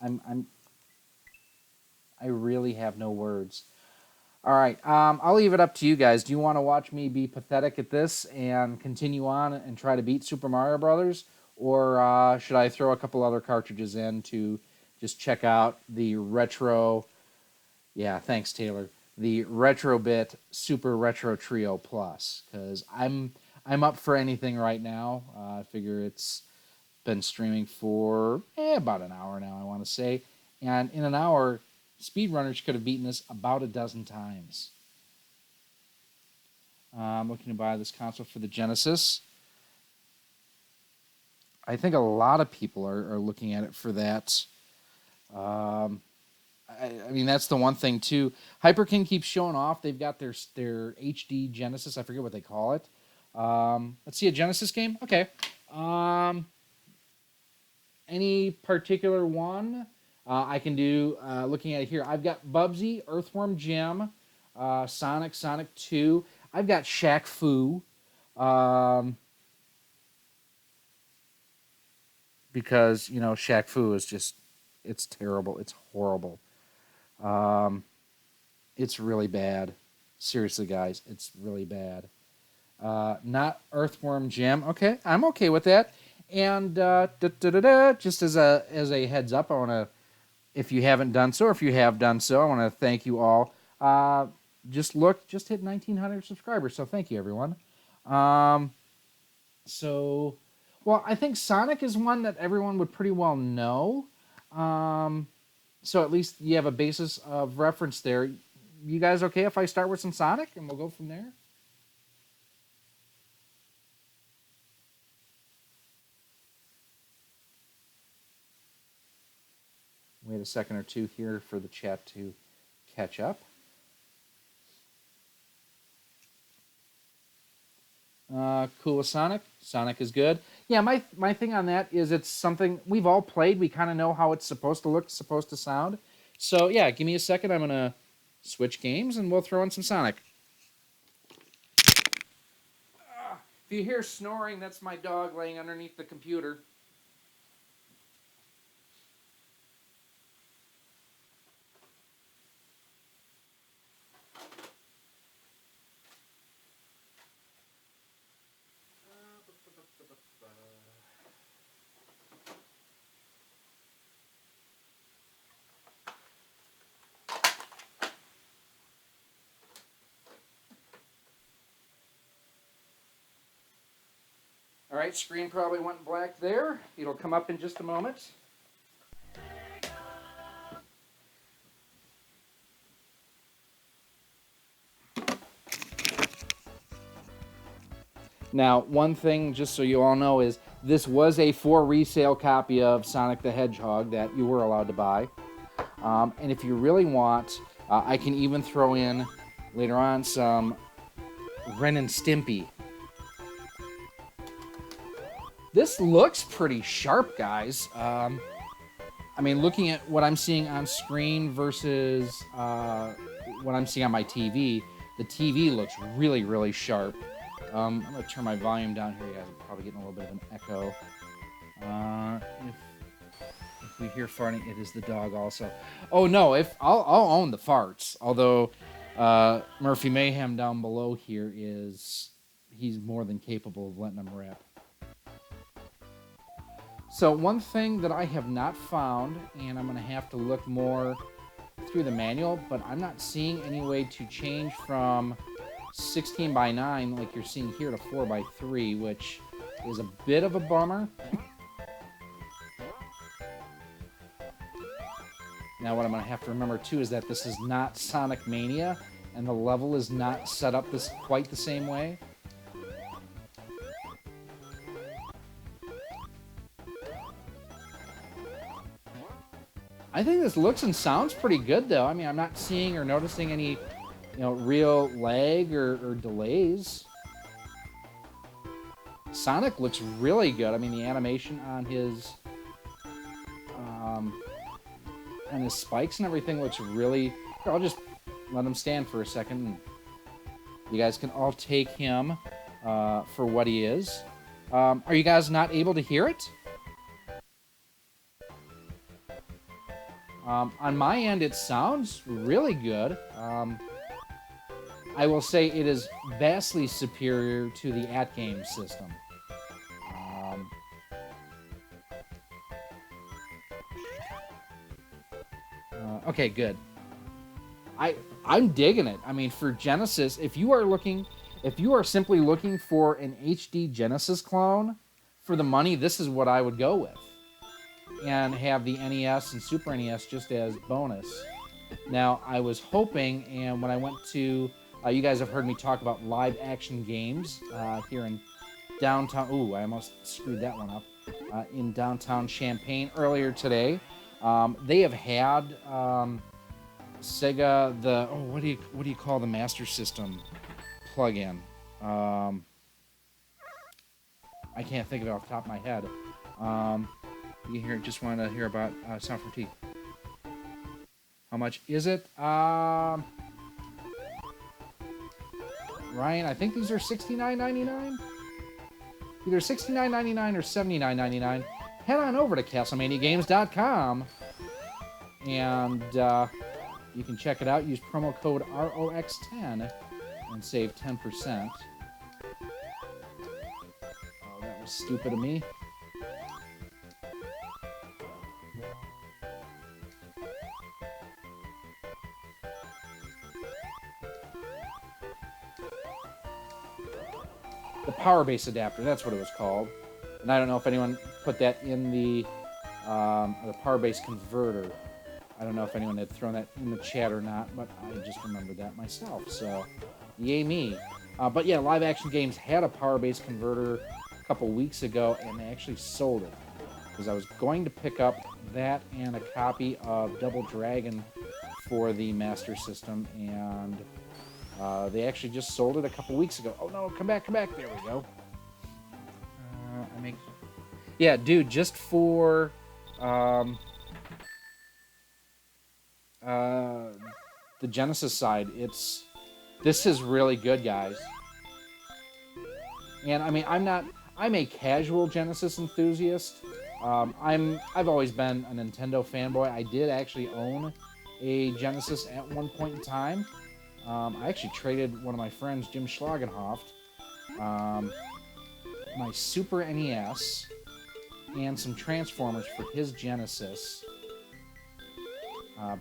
I really have no words. All right, I'll leave it up to you guys. Do you want to watch me be pathetic at this and continue on and try to beat Super Mario Brothers, or should I throw a couple other cartridges in to just check out the retro? Yeah, thanks, Taylor. The Retrobit Super Retro Trio Plus, because I'm up for anything right now. I figure it's been streaming for about an hour now, I want to say, and in an hour, speedrunners could have beaten this about a dozen times. I'm looking to buy this console for the Genesis. I think a lot of people are looking at it for that. I mean, that's the one thing, too. Hyperkin keeps showing off. They've got their HD Genesis. I forget what they call it. Let's see, a Genesis game? Okay. Any particular one? I can do, looking at it here, I've got Bubsy, Earthworm Jim, Sonic, Sonic 2. I've got Shaq Fu. Because, you know, Shaq Fu is just, it's terrible. It's horrible. It's really bad. Seriously, guys, it's really bad. Not Earthworm Jim. Okay, I'm okay with that. And just as a heads up, I want to, if you haven't done so, or if you have done so, I want to thank you all. Just hit 1,900 subscribers, so thank you, everyone. So, well, I think Sonic is one that everyone would pretty well know. So at least you have a basis of reference there. You guys okay if I start with some Sonic, and we'll go from there? Wait a second or two here for the chat to catch up. Cool with Sonic. Sonic is good. Yeah, my thing on that is it's something we've all played. We kind of know how it's supposed to look, supposed to sound. So yeah, give me a second. I'm going to switch games and we'll throw in some Sonic. If you hear snoring, that's my dog laying underneath the computer. All right, screen probably went black there. It'll come up in just a moment. Now, one thing, just so you all know, is this was a for resale copy of Sonic the Hedgehog that you were allowed to buy. And if you really want, I can even throw in, later on, some Ren and Stimpy. This looks pretty sharp, guys. I mean, looking at what I'm seeing on screen versus what I'm seeing on my TV, the TV looks really, really sharp. I'm going to turn my volume down here. You guys are probably getting a little bit of an echo. If we hear farting, it is the dog also. Oh, no, I'll own the farts. Although Murphy Mayhem down below here he's more than capable of letting them rip. So one thing that I have not found, and I'm going to have to look more through the manual, but I'm not seeing any way to change from 16 by 9 like you're seeing here to 4 by 3, which is a bit of a bummer. Now what I'm going to have to remember too is that this is not Sonic Mania, and the level is not set up quite the same way. I think this looks and sounds pretty good, though. I mean, I'm not seeing or noticing any, real lag or delays. Sonic looks really good. I mean, the animation on his spikes and everything looks really... Here, I'll just let him stand for a second. And you guys can all take him for what he is. Are you guys not able to hear it? On my end, it sounds really good. I will say it is vastly superior to the at-game system. Okay, good. I'm digging it. I mean, for Genesis, if you are simply looking for an HD Genesis clone for the money, this is what I would go with. And have the NES and Super NES just as bonus. Now, I was hoping, and when I went to, you guys have heard me talk about live action games here in downtown. Ooh, I almost screwed that one up. In downtown Champaign earlier today. They have had Sega, what do you call the Master System plug-in? I can't think of it off the top of my head. You just want to hear about Sound from T. How much is it? Ryan, I think these are $69.99. Either $69.99 or $79.99. Head on over to CastlemaniaGames.com and you can check it out. Use promo code ROX10 and save 10%. Oh, that was stupid of me. The power base adapter, that's what it was called. And I don't know if anyone put that in the power base converter. I don't know if anyone had thrown that in the chat or not, but I just remembered that myself. So, yay me. But yeah, Live Action Games had a power base converter a couple weeks ago, and they actually sold it. Because I was going to pick up that and a copy of Double Dragon for the Master System, and they actually just sold it a couple weeks ago. Oh no, come back. There we go. Yeah, dude, just for the Genesis side, this is really good, guys. And I mean, I'm a casual Genesis enthusiast. I've always been a Nintendo fanboy. I did actually own a Genesis at one point in time. I actually traded one of my friends, Jim Schlagenhoft, my Super NES and some Transformers for his Genesis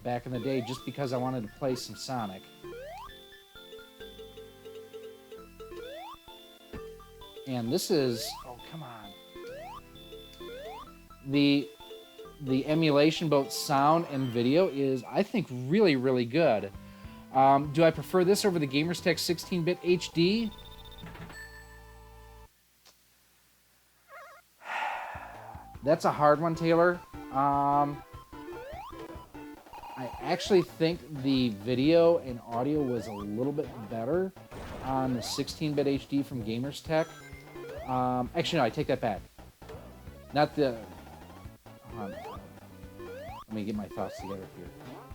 back in the day, just because I wanted to play some Sonic. And this is, oh come on, the emulation, both sound and video, is, I think, really, really good. Do I prefer this over the Gamerstech 16-bit HD? That's a hard one, Taylor. I actually think the video and audio was a little bit better on the 16-bit HD from Gamerstech. Actually, no, I take that back. Not the... let me get my thoughts together here.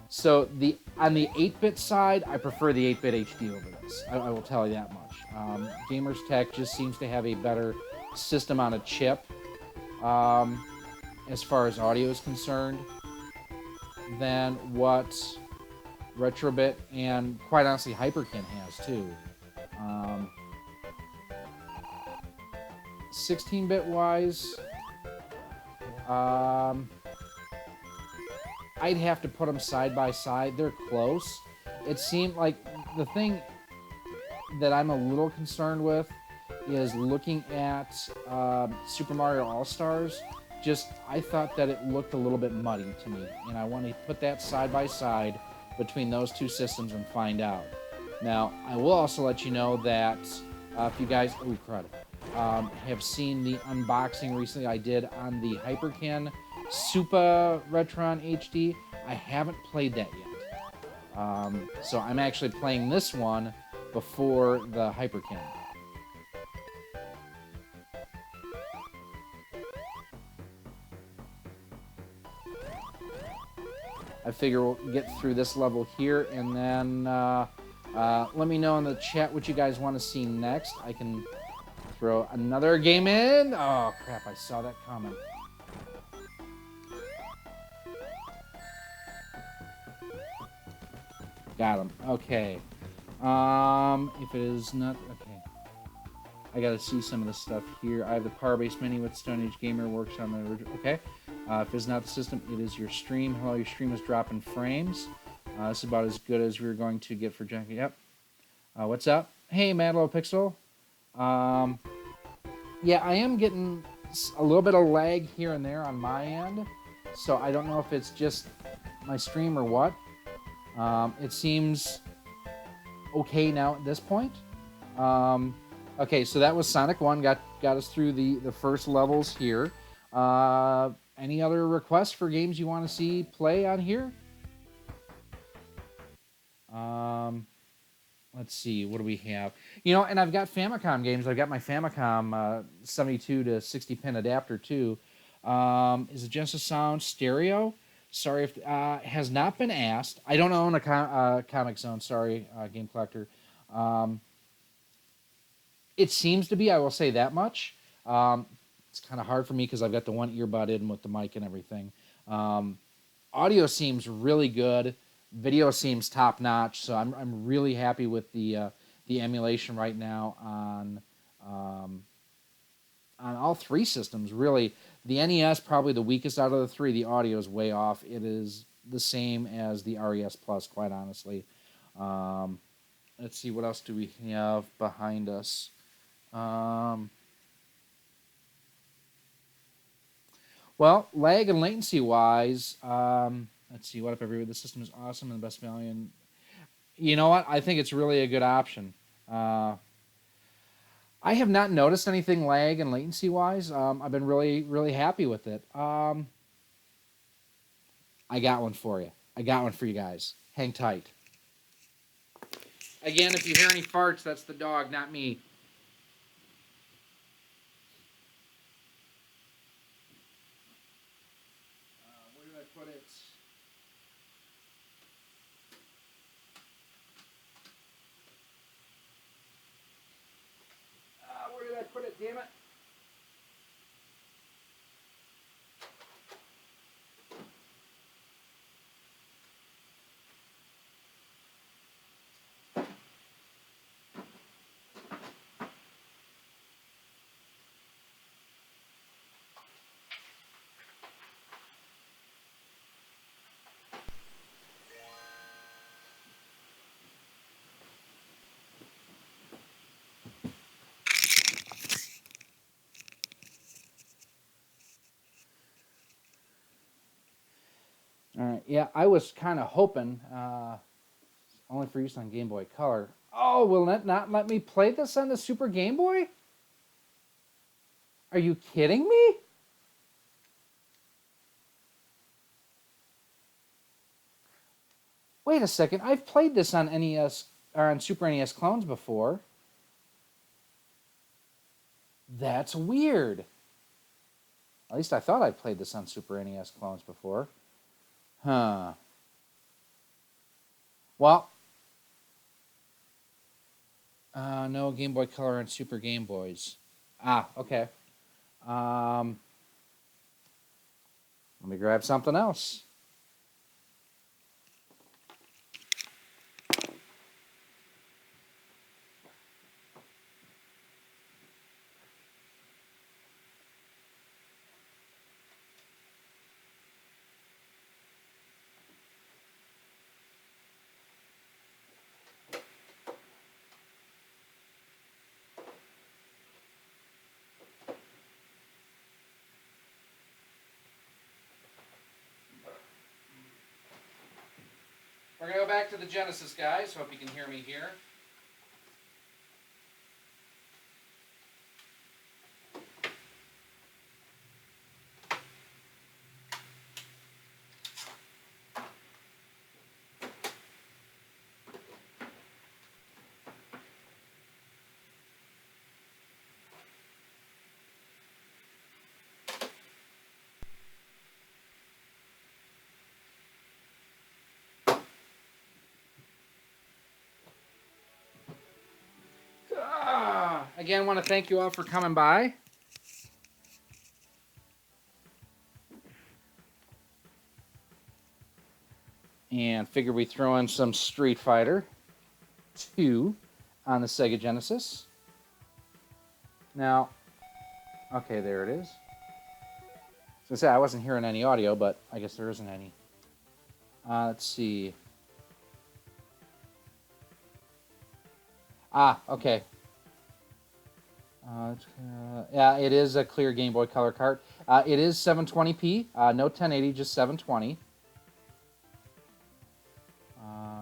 So, on the 8-bit side, I prefer the 8-bit HD over this. I will tell you that much. Gamerstech just seems to have a better system on a chip as far as audio is concerned than what Retrobit and, quite honestly, Hyperkin has, too. 16-bit wise, I'd have to put them side by side. They're close. It seemed like the thing that I'm a little concerned with is looking at Super Mario All-Stars. I thought that it looked a little bit muddy to me, and I want to put that side by side between those two systems and find out. Now, I will also let you know that if you guys, have seen the unboxing recently I did on the Hyperkin Super Retron HD, I haven't played that yet. So I'm actually playing this one before the Hyperkin. I figure we'll get through this level here, and then let me know in the chat what you guys want to see next. I can throw another game in. Oh, crap, I saw that coming. Got him. Okay. If it is not... Okay. I gotta see some of the stuff here. I have the Power-Based Mini with Stone Age Gamer. Works on the original... Okay. If it's not the system, it is your stream. Hello, your stream is dropping frames. This is about as good as we were going to get for Jackie. Yep. What's up? Hey, Madlo Pixel. Yeah, I am getting a little bit of lag here and there on my end. So I don't know if it's just my stream or what. It seems okay now at this point. Okay, so that was Sonic 1. Got us through the first levels here. Any other requests for games you want to see play on here? Let's see, what do we have? You know, and I've got Famicom games. I've got my Famicom 72 to 60 pin adapter too. Is it Genesis Sound stereo? Sorry if has not been asked. I don't own a Comic Zone. Sorry, Game Collector. It seems to be. I will say that much. It's kind of hard for me because I've got the one earbud in with the mic and everything. Audio seems really good. Video seems top notch. So I'm really happy with the emulation right now on all three systems. Really, the NES probably the weakest out of the three. The audio is way off. It is the same as the RES Plus, quite honestly. Let's see, what else do we have behind us? Well, lag and latency wise, let's see, what if the system is awesome and the best value? And you know what? I think it's really a good option. I have not noticed anything lag and latency wise. I've been really, really happy with it. I got one for you. I got one for you guys. Hang tight. Again, if you hear any farts, that's the dog, not me. Where did I put it? Where did I put it, damn it? All right, yeah, I was kind of hoping, only for use on Game Boy Color. Oh, will that not let me play this on the Super Game Boy? Are you kidding me? Wait a second, I've played this on NES or on Super NES clones before. That's weird. At least I thought I played this on Super NES clones before. Huh. Well, no Game Boy Color on Super Game Boys. Ah, okay. Let me grab something else. We're going to go back to the Genesis, guys. Hope you can hear me here. Again, want to thank you all for coming by. And figure we throw in some Street Fighter 2 on the Sega Genesis. Now, okay, there it is. So I say I wasn't hearing any audio, but I guess there isn't any. Let's see. Okay. Yeah, it is a clear Game Boy Color cart. It is 720p, no 1080, just 720.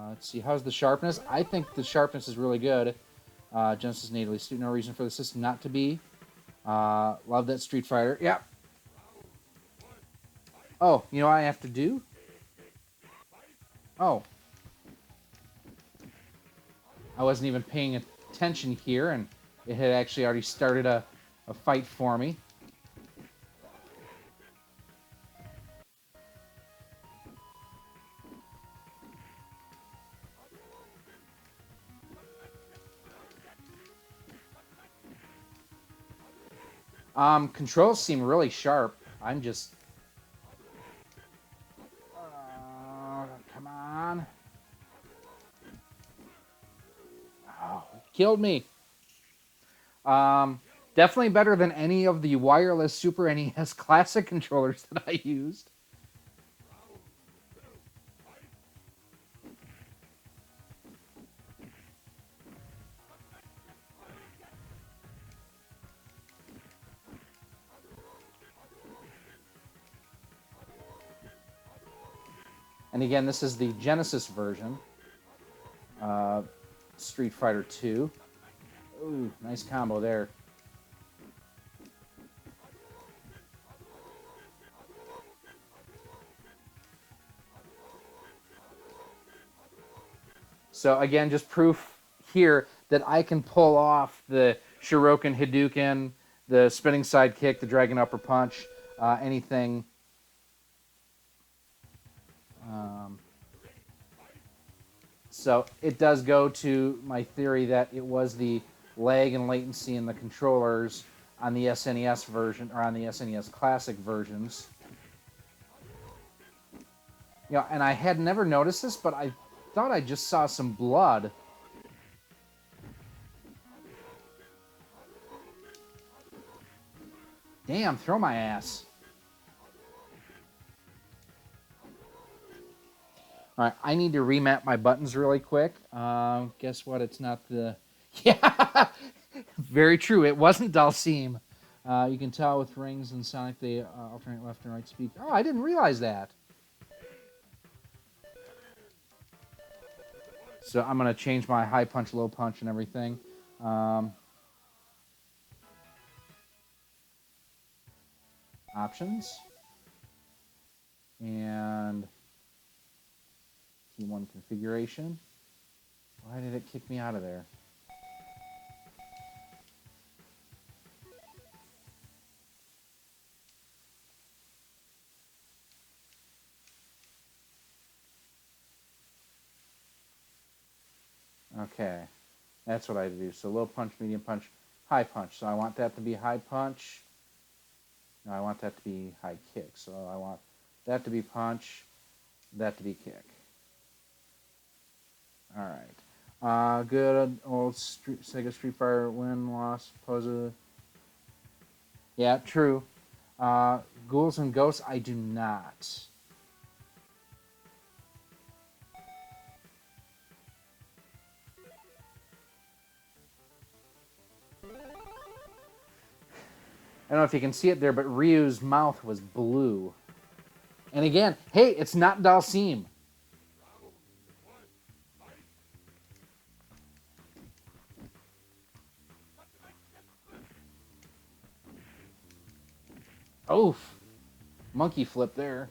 Let's see, how's the sharpness? I think the sharpness is really good. Genesis natively suit, no reason for the system not to be. Love that Street Fighter. Yep. Oh, you know what I have to do? Oh. I wasn't even paying attention here, and it had actually already started a fight for me. Controls seem really sharp. I'm just... come on. Oh, killed me. Definitely better than any of the wireless Super NES Classic controllers that I used. And again, this is the Genesis version. Street Fighter 2. Ooh, nice combo there. So again, just proof here that I can pull off the Shuriken Hadouken, the spinning side kick, the dragon upper punch, anything. So it does go to my theory that it was the lag and latency in the controllers on the SNES version, or on the SNES Classic versions. You know, and I had never noticed this, but I thought I just saw some blood. Damn, throw my ass. All right, I need to remap my buttons really quick. Guess what? It's not the... Yeah, very true. It wasn't Dalsim. You can tell with rings and Sonic they alternate left and right speed. Oh, I didn't realize that. So I'm going to change my high punch, low punch, and everything. Options. And T1 configuration. Why did it kick me out of there? Okay, that's what I do. So low punch, medium punch, high punch. So I want that to be high punch. No, I want that to be high kick. So I want that to be punch, that to be kick. All right. Good old Sega Street Fighter win, loss, pose. Yeah, true. Ghouls and Ghosts, I do not. I don't know if you can see it there, but Ryu's mouth was blue. And again, hey, it's not Dalsim. Oof. Monkey flip there.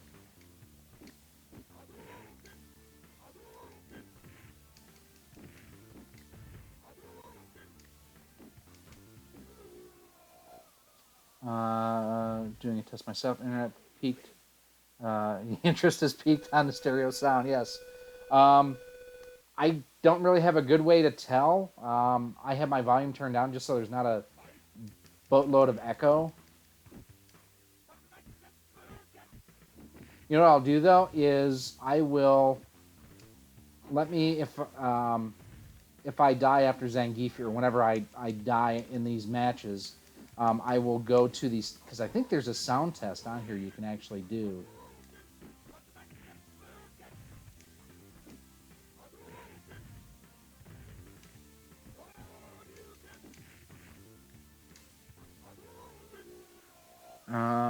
Doing a test myself. Internet peaked. Interest has peaked on the stereo sound. Yes. I don't really have a good way to tell. I have my volume turned down just so there's not a boatload of echo. You know what I'll do though is I will if I die after Zangief or whenever I die in these matches, I will go to these because I think there's a sound test on here you can actually do.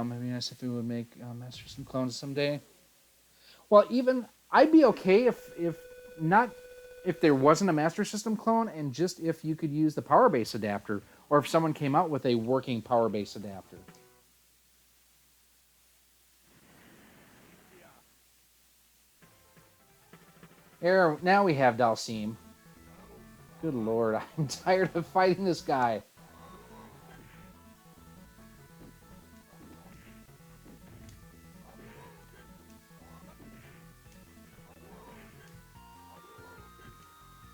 Maybe nice if we would make Master System clones someday. Well, even I'd be okay if not if there wasn't a Master System clone and just if you could use the power base adapter or if someone came out with a working power base adapter. There, now we have Dalsim. Good lord, I'm tired of fighting this guy.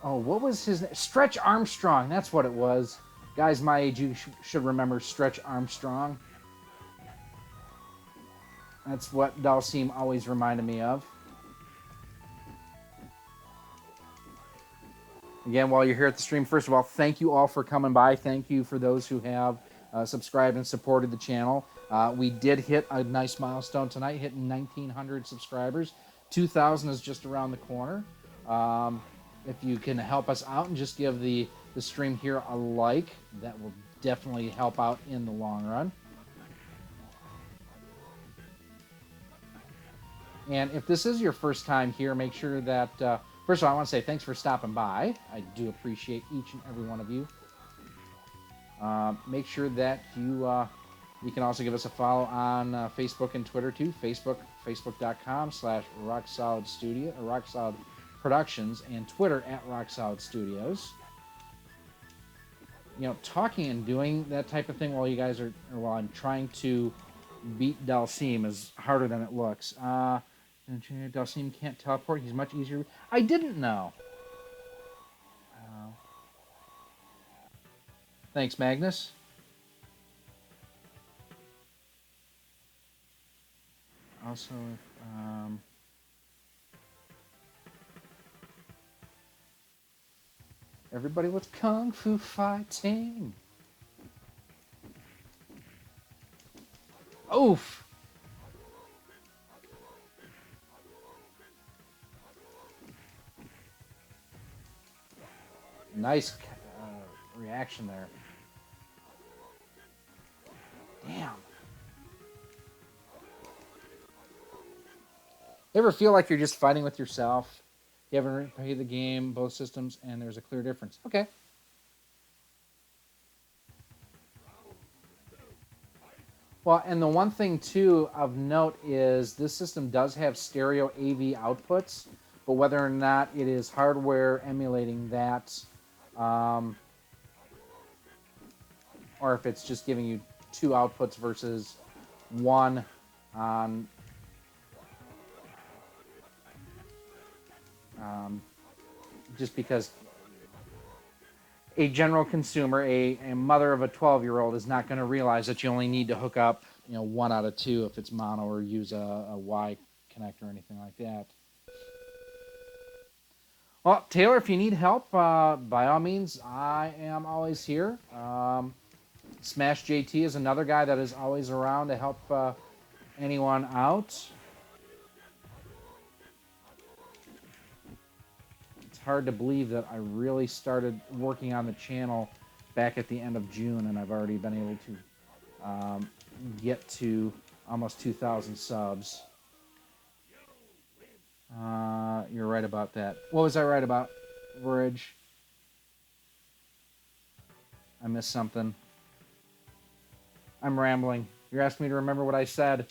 Oh, what was his name? Stretch Armstrong. That's what it was. Guys my age, you should remember Stretch Armstrong. That's what Dalsim always reminded me of. Again, while you're here at the stream, first of all, thank you all for coming by. Thank you for those who have subscribed and supported the channel. We did hit a nice milestone tonight, hitting 1,900 subscribers. 2,000 is just around the corner. If you can help us out and just give the stream here a like, that will definitely help out in the long run. And if this is your first time here, make sure that, first of all, I want to say thanks for stopping by. I do appreciate each and every one of you. Make sure that you can also give us a follow on Facebook and Twitter too. Facebook.com/RockSolidStudio or Rock Solid Productions, and Twitter @RockSolidStudios. You know, talking and doing that type of thing while you guys are, or while I'm trying to beat Dalsim is harder than it looks. Dalsim can't teleport. He's much easier. I didn't know. Thanks, Magnus. Also, everybody was kung fu fighting. Oof. Nice reaction there. Damn. You ever feel like you're just fighting with yourself? You haven't played the game, both systems, and there's a clear difference. Okay. Well, and the one thing, too, of note is this system does have stereo AV outputs, but whether or not it is hardware emulating that, or if it's just giving you two outputs versus one on just because a general consumer, a mother of a 12-year-old is not going to realize that you only need to hook up, you know, 1 out of 2 if it's mono or use a Y connector or anything like that. Well, Taylor, if you need help, by all means, I am always here. Smash JT is another guy that is always around to help anyone out. It's hard to believe that I really started working on the channel back at the end of June, and I've already been able to get to almost 2,000 subs. You're right about that. What was I right about, Bridge? I missed something. I'm rambling. You're asking me to remember what I said.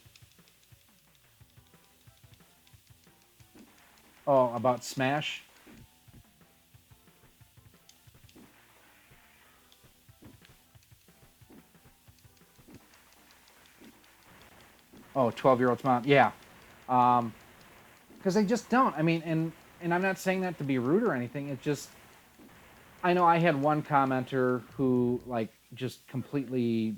Oh, about Smash? Oh, 12-year-old's mom. Yeah. Because they just don't. I mean, and and I'm not saying that to be rude or anything. It's just, I know I had one commenter who like just completely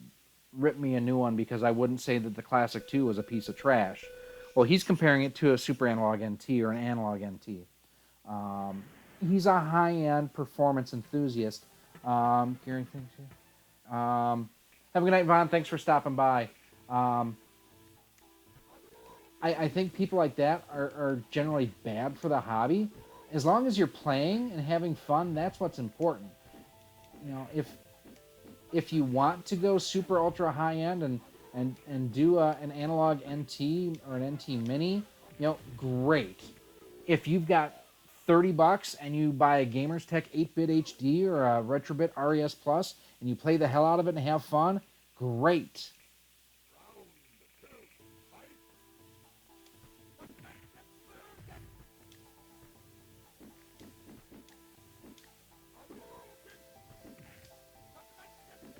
ripped me a new one because I wouldn't say that the Classic 2 was a piece of trash. Well, he's comparing it to a Super Analog NT or an Analog NT. He's a high-end performance enthusiast. Gary, thanks. Have a good night, Vaughn. Thanks for stopping by. I think people like that are generally bad for the hobby. As long as you're playing and having fun, that's what's important. You know, if you want to go super ultra high end and do an analog NT or an NT Mini, you know, great. If you've got $30 and you buy a Gamer's Tech 8-bit HD or a Retrobit RES Plus and you play the hell out of it and have fun, great.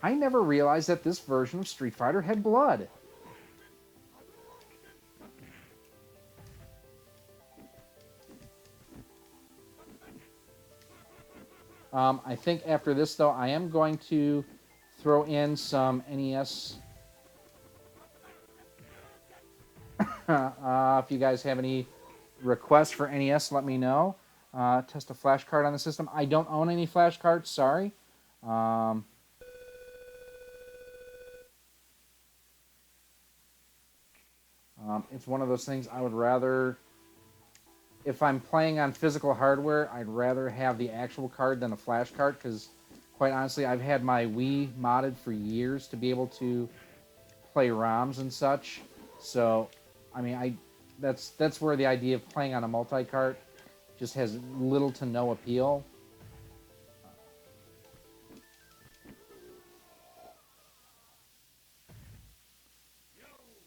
I never realized that this version of Street Fighter had blood. I think after this, though, I am going to throw in some NES. If you guys have any requests for NES, let me know. Test a flash card on the system. I don't own any flash cards, sorry. It's one of those things I would rather, if I'm playing on physical hardware, I'd rather have the actual card than a flash card because, quite honestly, I've had my Wii modded for years to be able to play ROMs and such. So, I mean, that's where the idea of playing on a multi-cart just has little to no appeal.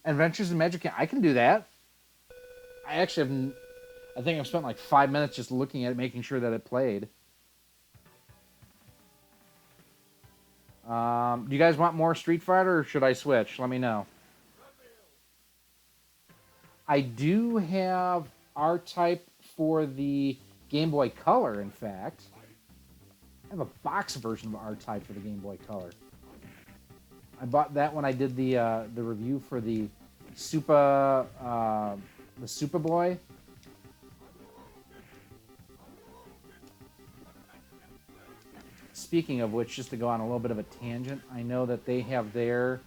Adventures in Magic, I can do that. I actually have, I think I've spent like 5 minutes just looking at it, making sure that it played. Do you guys want more Street Fighter, or should I switch? Let me know. I do have R-Type for the Game Boy Color, in fact. I have a box version of R-Type for the Game Boy Color. I bought that when I did the review for the Super Boy. Speaking of which, just to go on a little bit of a tangent, I know that they have their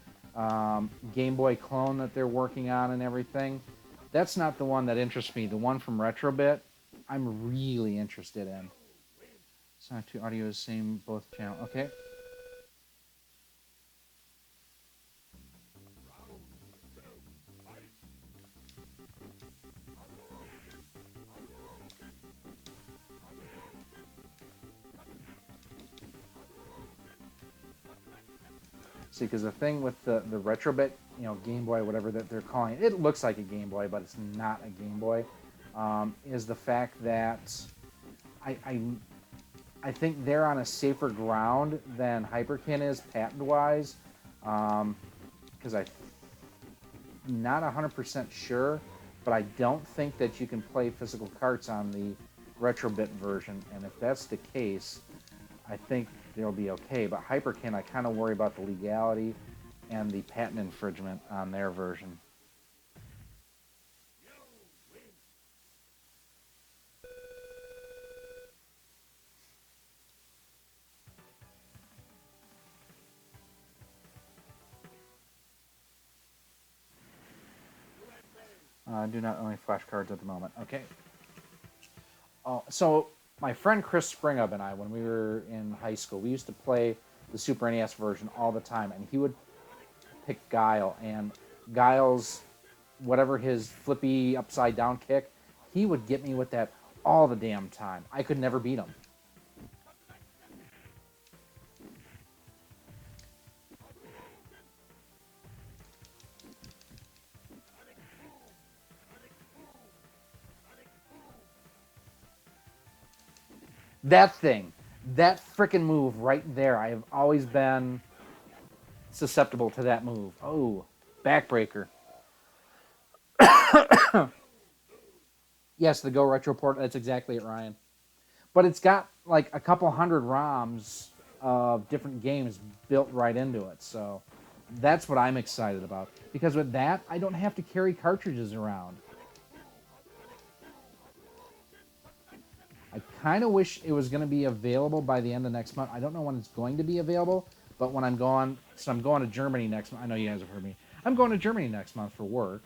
Game Boy clone that they're working on and everything. That's not the one that interests me. The one from Retrobit, I'm really interested in. Sonic 2 audio is same both channel. Okay. See, because the thing with the Retrobit, you know, Game Boy, whatever that they're calling it, it looks like a Game Boy, but it's not a Game Boy, is the fact that I think they're on a safer ground than Hyperkin is patent-wise, because I'm not 100% sure, but I don't think that you can play physical carts on the Retrobit version, and if that's the case, I think they'll be okay. But Hyperkin, I kind of worry about the legality and the patent infringement on their version. I do not own any flashcards at the moment. Okay. Oh, so my friend Chris Springup and I, when we were in high school, we used to play the Super NES version all the time, and he would pick Guile, and Guile's, whatever his flippy upside down kick, he would get me with that all the damn time. I could never beat him. That thing, that frickin' move right there, I have always been susceptible to that move. Oh, backbreaker. Yes, the Go Retro port. That's exactly it, Ryan. But it's got like a couple hundred ROMs of different games built right into it. So that's what I'm excited about. Because with that, I don't have to carry cartridges around. I kind of wish it was going to be available by the end of next month. I don't know when it's going to be available, but when I'm going, so I'm going to Germany next month. I know you guys have heard me. I'm going to Germany next month for work,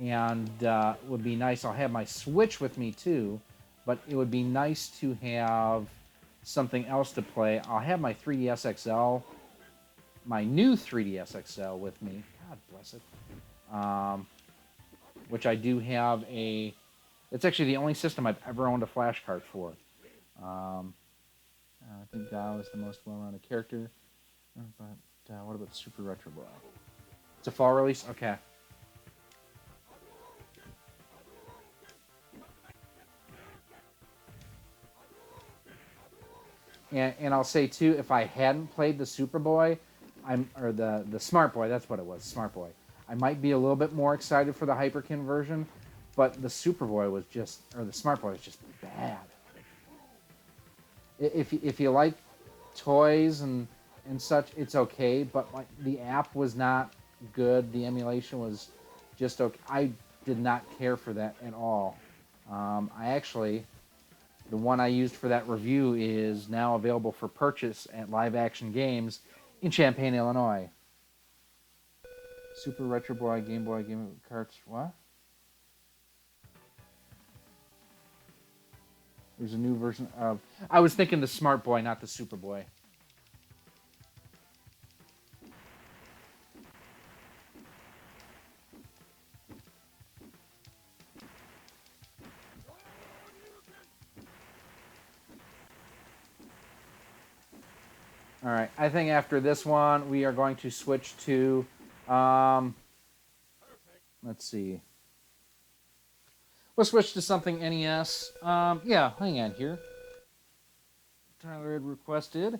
and it would be nice. I'll have my Switch with me too, but it would be nice to have something else to play. I'll have my 3DS XL, my new 3DS XL with me. God bless it. Which I do have a. It's actually the only system I've ever owned a flash card for. I think Guile is the most well-rounded character. But what about Super Retro Boy? It's a fall release? Okay. And I'll say, too, if I hadn't played the Super Boy, or the Smart Boy, that's what it was, Smart Boy, I might be a little bit more excited for the Hyperkin version, but the Super Boy was just, or the Smart Boy was just bad. If you like toys and such, it's okay, but like the app was not good. The emulation was just okay. I did not care for that at all. The one I used for that review is now available for purchase at Live Action Games in Champaign, Illinois. Super Retro Boy, Game Boy, Game Carts, what? There's a new version of... I was thinking the Smart Boy, not the Super Boy. All right, I think after this one, we are going to switch to, let's see. We'll switch to something NES. Yeah, hang on here. Tyler had requested.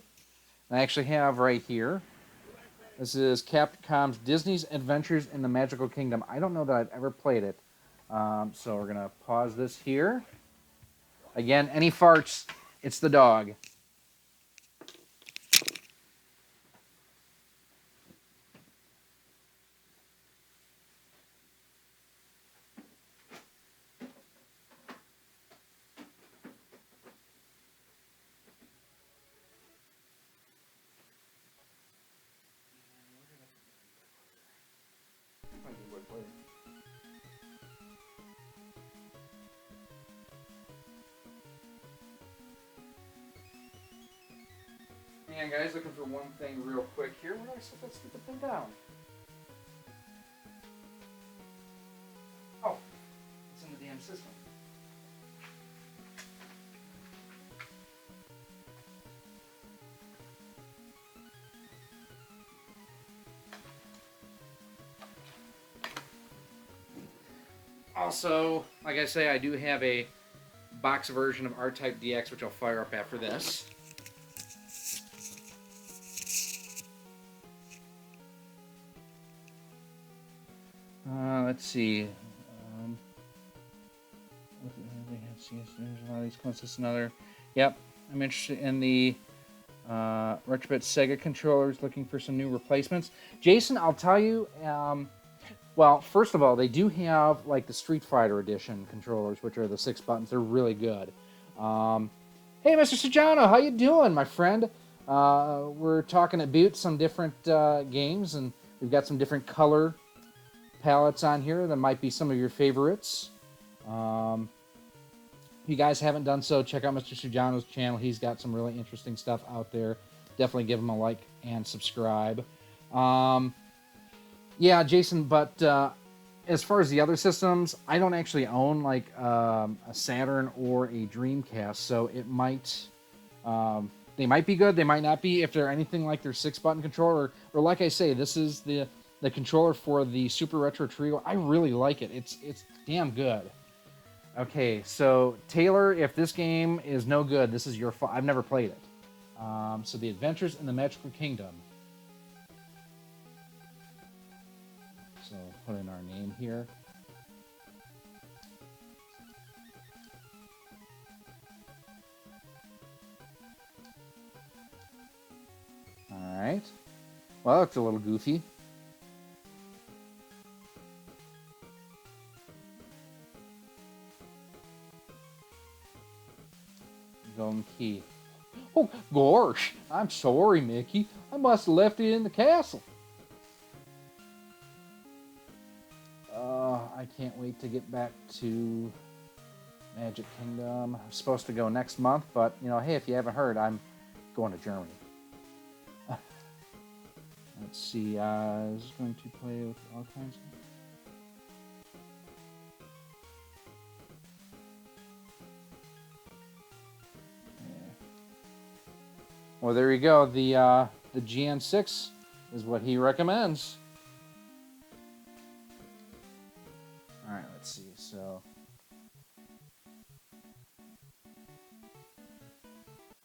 I actually have right here. This is Capcom's Disney's Adventures in the Magical Kingdom. I don't know that I've ever played it. So we're going to pause this here. Again, any farts, it's the dog. Hang on, guys, looking for one thing real quick here. Where do I set that stupid thing down? Oh, it's in the damn system. Also, like I say, I do have a box version of R-Type DX, which I'll fire up after this. Let's see. There's a lot of these contests. Another. Yep, I'm interested in the Retrobit Sega controllers. Looking for some new replacements. Jason, I'll tell you. Well, first of all, they do have like the Street Fighter Edition controllers, which are the 6 buttons. They're really good. Hey, Mr. Sajano, how you doing, my friend? We're talking about some different games, and we've got some different color palettes on here that might be some of your favorites. If you guys haven't done so, check out Mr. Sujano's channel. He's got some really interesting stuff out there. Definitely give him a like and subscribe. Yeah, Jason, but as far as the other systems, I don't actually own like a Saturn or a Dreamcast, so it might... they might be good, they might not be. If they're anything like their 6-button controller, or like I say, this is the controller for the Super Retro Trio. I really like it. It's damn good. Okay, so Taylor, if this game is no good, this is your fault. I've never played it. So the Adventures in the Magical Kingdom. So put in our name here. Well, that looked a little goofy. Golden key. Oh, gosh. I'm sorry, Mickey. I must have left it in the castle. I can't wait to get back to Magic Kingdom. I'm supposed to go next month, but, you know, hey, if you haven't heard, I'm going to Germany. Let's see. Is going to play with all kinds of... Well, there you go. The GN6 is what he recommends. All right, let's see. So,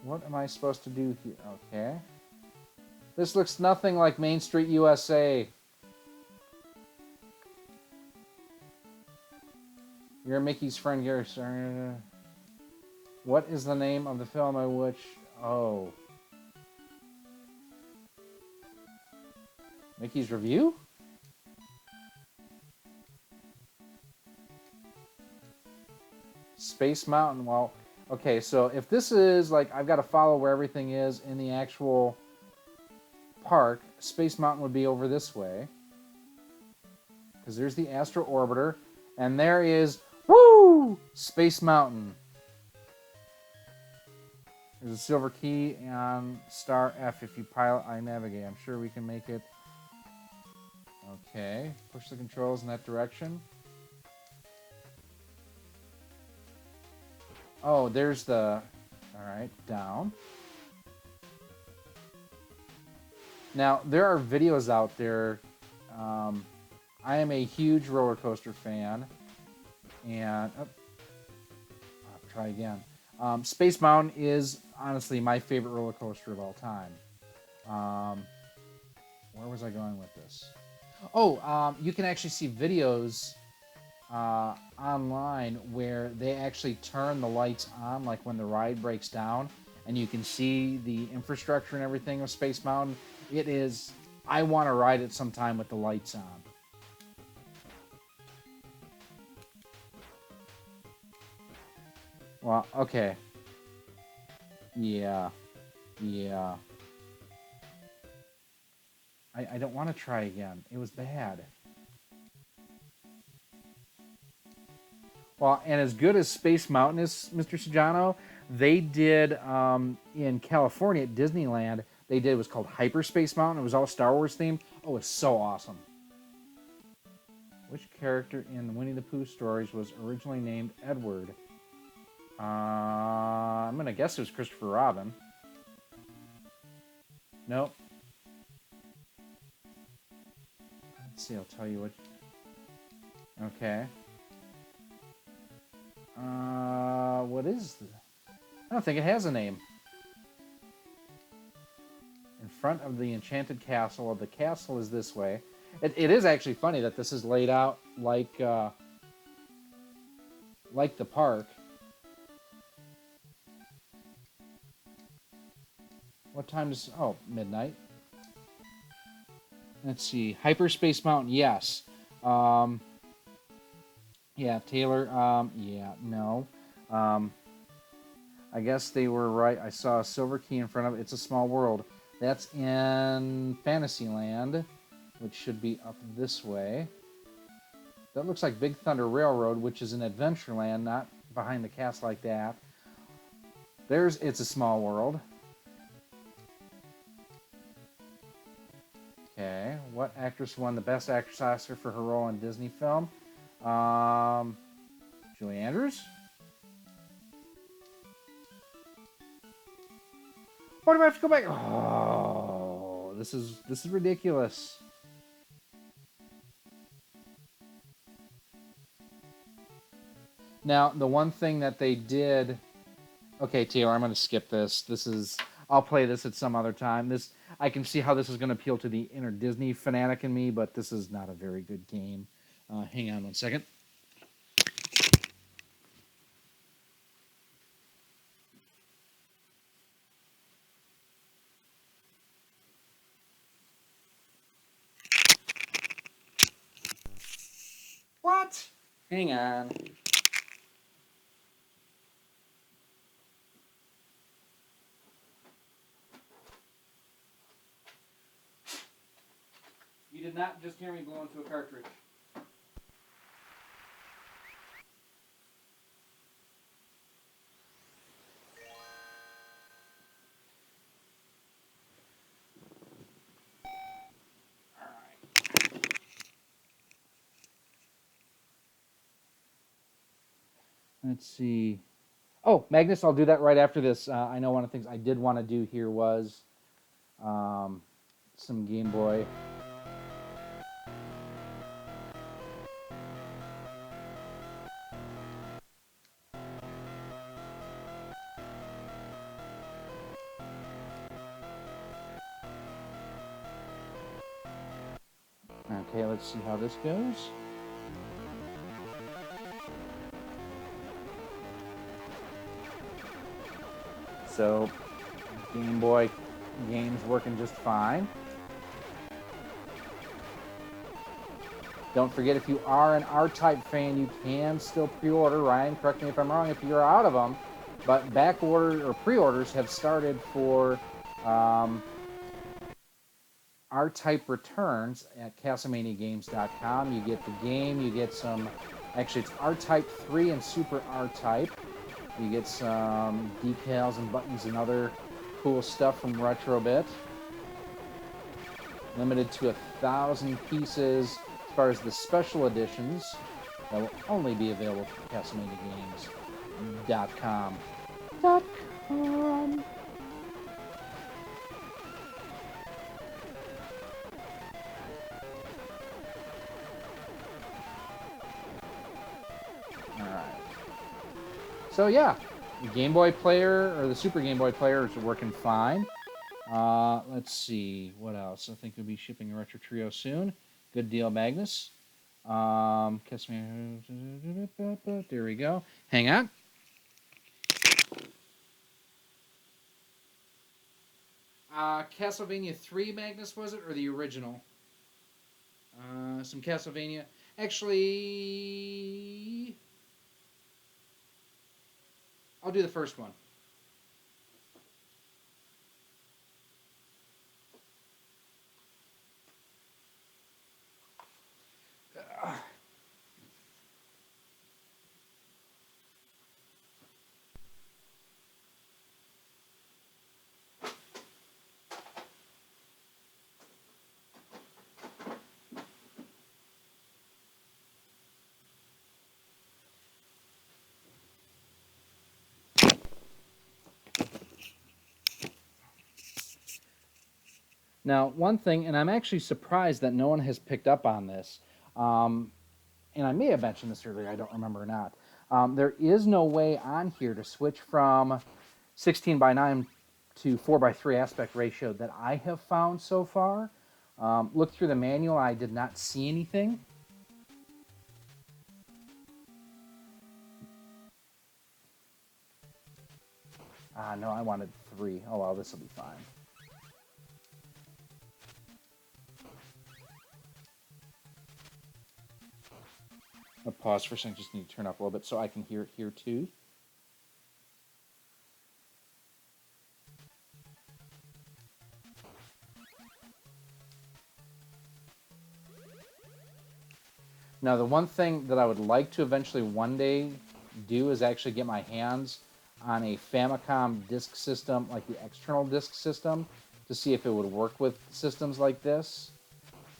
what am I supposed to do here? Okay. This looks nothing like Main Street USA. You're Mickey's friend, Gary. What is the name of the film in which... Oh. Mickey's Review? Space Mountain. Well, okay, so if this is like, I've got to follow where everything is in the actual park, Space Mountain would be over this way. Because there's the Astro Orbiter, and there is, woo! Space Mountain. There's a silver key and star F if you pilot, I navigate. I'm sure we can make it. Okay, push the controls in that direction. Oh, there's the... Alright, down. Now, there are videos out there. I am a huge roller coaster fan. And... Oh, I'll try again. Space Mountain is, honestly, my favorite roller coaster of all time. Where was I going with this? Oh, you can actually see videos online where they actually turn the lights on, like when the ride breaks down, and you can see the infrastructure and everything of Space Mountain. It is... I want to ride it sometime with the lights on. Well, okay. Yeah. Yeah. I don't want to try again. It was bad. Well, and as good as Space Mountain is, Mr. Sajano, they did in California at Disneyland, they did, it was called Hyperspace Mountain. It was all Star Wars themed. Oh, it's so awesome. Which character in the Winnie the Pooh stories was originally named Edward? I'm going to guess it was Christopher Robin. Nope. Let's see, I'll tell you what. Okay. What is the... I don't think it has a name. In front of the Enchanted Castle. The castle is this way. It is actually funny that this is laid out like the park. What time is... Oh, midnight. Let's see. Hyperspace Mountain, yes. Yeah, Taylor, yeah, no. I guess they were right. I saw a silver key in front of it. It's a Small World. That's in Fantasyland, which should be up this way. That looks like Big Thunder Railroad, which is in Adventureland, not behind the castle like that. There's It's a Small World. Okay, what actress won the Best Actress Oscar for her role in a Disney film? Julie Andrews? Why do I have to go back? Oh, this is ridiculous. Now, the one thing that they did... Okay, Taylor, I'm going to skip this. I'll play this at some other time. I can see how this is going to appeal to the inner Disney fanatic in me, but this is not a very good game. Hang on one second. Hang on. You did not just hear me blow into a cartridge. Let's see. Oh, Magnus, I'll do that right after this. I know one of the things I did want to do here was some Game Boy. Okay, let's see how this goes. So, Game Boy games working just fine. Don't forget, if you are an R-Type fan, you can still pre-order. Ryan, correct me if I'm wrong if you're out of them. But back order or pre-orders have started for R-Type returns at CastlemaniaGames.com. You get the game, you get some, actually it's R-Type 3 and Super R-Type. You get some decals and buttons and other cool stuff from Retrobit. Limited to 1,000 pieces as far as the special editions. That will only be available for CastlemaniaGames.com. So yeah, the Game Boy player, or the Super Game Boy player, is working fine. Let's see, what else? I think we'll be shipping a Retro Trio soon. Good deal, Magnus. There we go. Hang on. Castlevania 3, Magnus, was it? Or the original? Some Castlevania. Actually, I'll do the first one. Now, one thing, and I'm actually surprised that no one has picked up on this, and I may have mentioned this earlier, I don't remember or not. There is no way on here to switch from 16:9 to 4:3 aspect ratio that I have found so far. Looked through the manual, I did not see anything. No, I wanted 3. Oh well, this will be fine. I'll pause for a second, just need to turn up a little bit so I can hear it here too. Now, the one thing that I would like to eventually one day do is actually get my hands on a Famicom disk system, like the external disk system, to see if it would work with systems like this.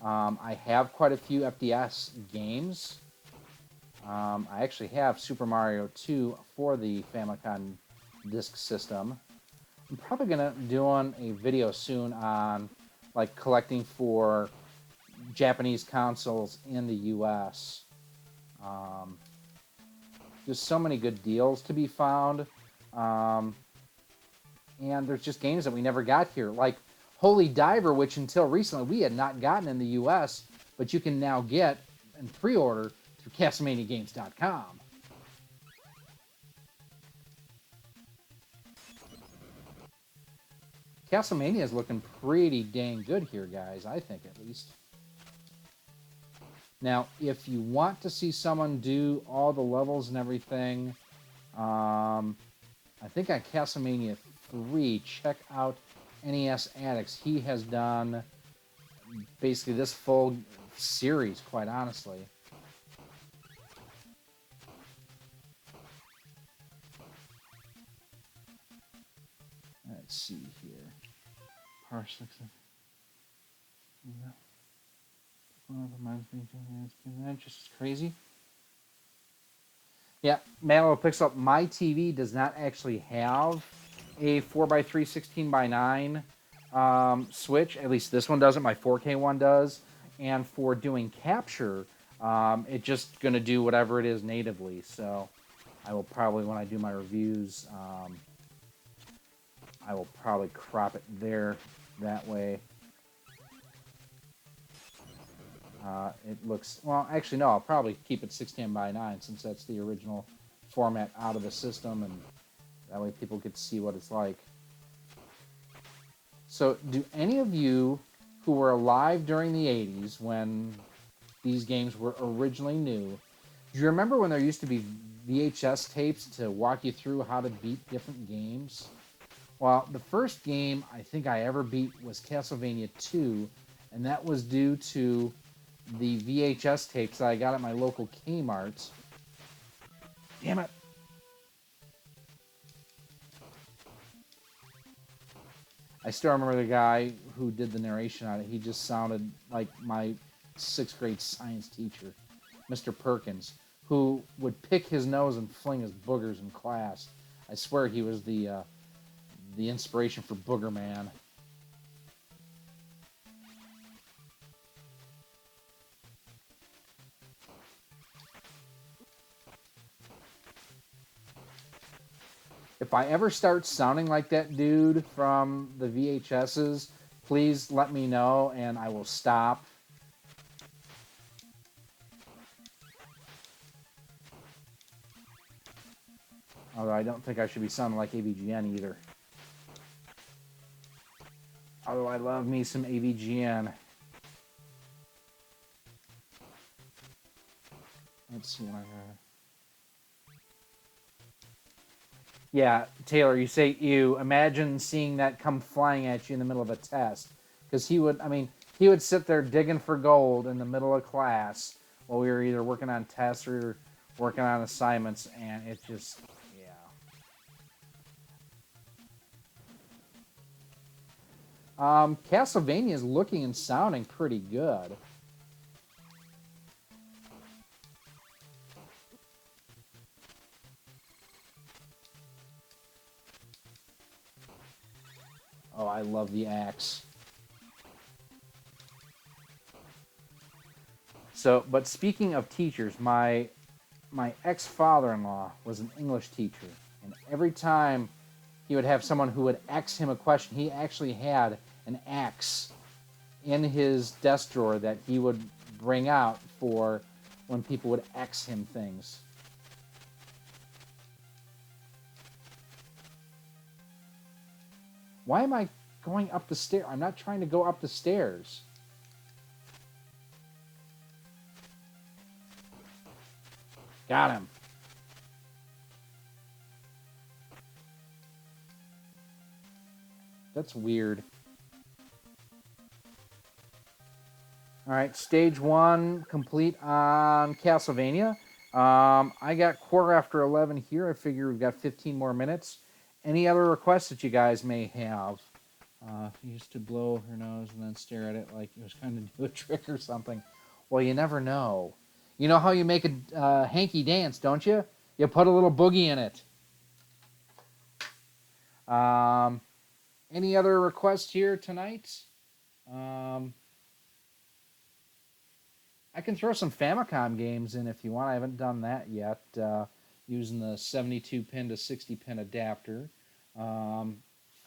I have quite a few FDS games. I actually have Super Mario 2 for the Famicom disk system. I'm probably going to do a video soon on like collecting for Japanese consoles in the US. There's so many good deals to be found. And there's just games that we never got here. Like Holy Diver, which until recently we had not gotten in the US, but you can now get and pre-order through CastlemaniaGames.com. Castlemania is looking pretty dang good here, guys. I think, at least. Now, if you want to see someone do all the levels and everything, I think on Castlevania 3, check out NES Addicts. He has done basically this full series, quite honestly. Let's see here. Parse just crazy. Yeah, Manuel picks up. My TV does not actually have a 4x3 16:9 switch. At least this one doesn't. My 4K one does. And for doing capture, it's just going to do whatever it is natively. So I will probably, when I do my reviews, I will probably crop it there that way. It looks, well, actually, no, I'll probably keep it 16:9 since that's the original format out of the system, and that way people get to see what it's like. So, do any of you who were alive during the 80s when these games were originally new, do you remember when there used to be VHS tapes to walk you through how to beat different games? Well, the first game I think I ever beat was Castlevania 2, and that was due to the VHS tapes that I got at my local Kmart. Damn it. I still remember the guy who did the narration on it. He just sounded like my 6th grade science teacher, Mr. Perkins, who would pick his nose and fling his boogers in class. I swear he was the inspiration for Booger Man. If I ever start sounding like that dude from the VHSs, please let me know and I will stop. Although I don't think I should be sounding like AVGN either. Although I love me some AVGN. Let's see what I got. Yeah, Taylor, you say ew. Imagine seeing that come flying at you in the middle of a test. Because he would sit there digging for gold in the middle of class while we were either working on tests or working on assignments, and it just, yeah. Castlevania is looking and sounding pretty good. Oh, I love the axe. So, but speaking of teachers, my ex-father-in-law was an English teacher, and every time he would have someone who would ask him a question, he actually had an axe in his desk drawer that he would bring out for when people would ask him things. Why am I going up the stairs? I'm not trying to go up the stairs. Got him. That's weird. All right, stage 1 complete on Castlevania. I got 11:15 here. I figure we've got 15 more minutes. Any other requests that you guys may have? He used to blow her nose and then stare at it like it was going to do a trick or something. Well, you never know. You know how you make a hanky dance, don't you? You put a little boogie in it. Any other requests here tonight? I can throw some Famicom games in if you want. I haven't done that yet, using the 72-pin to 60-pin adapter.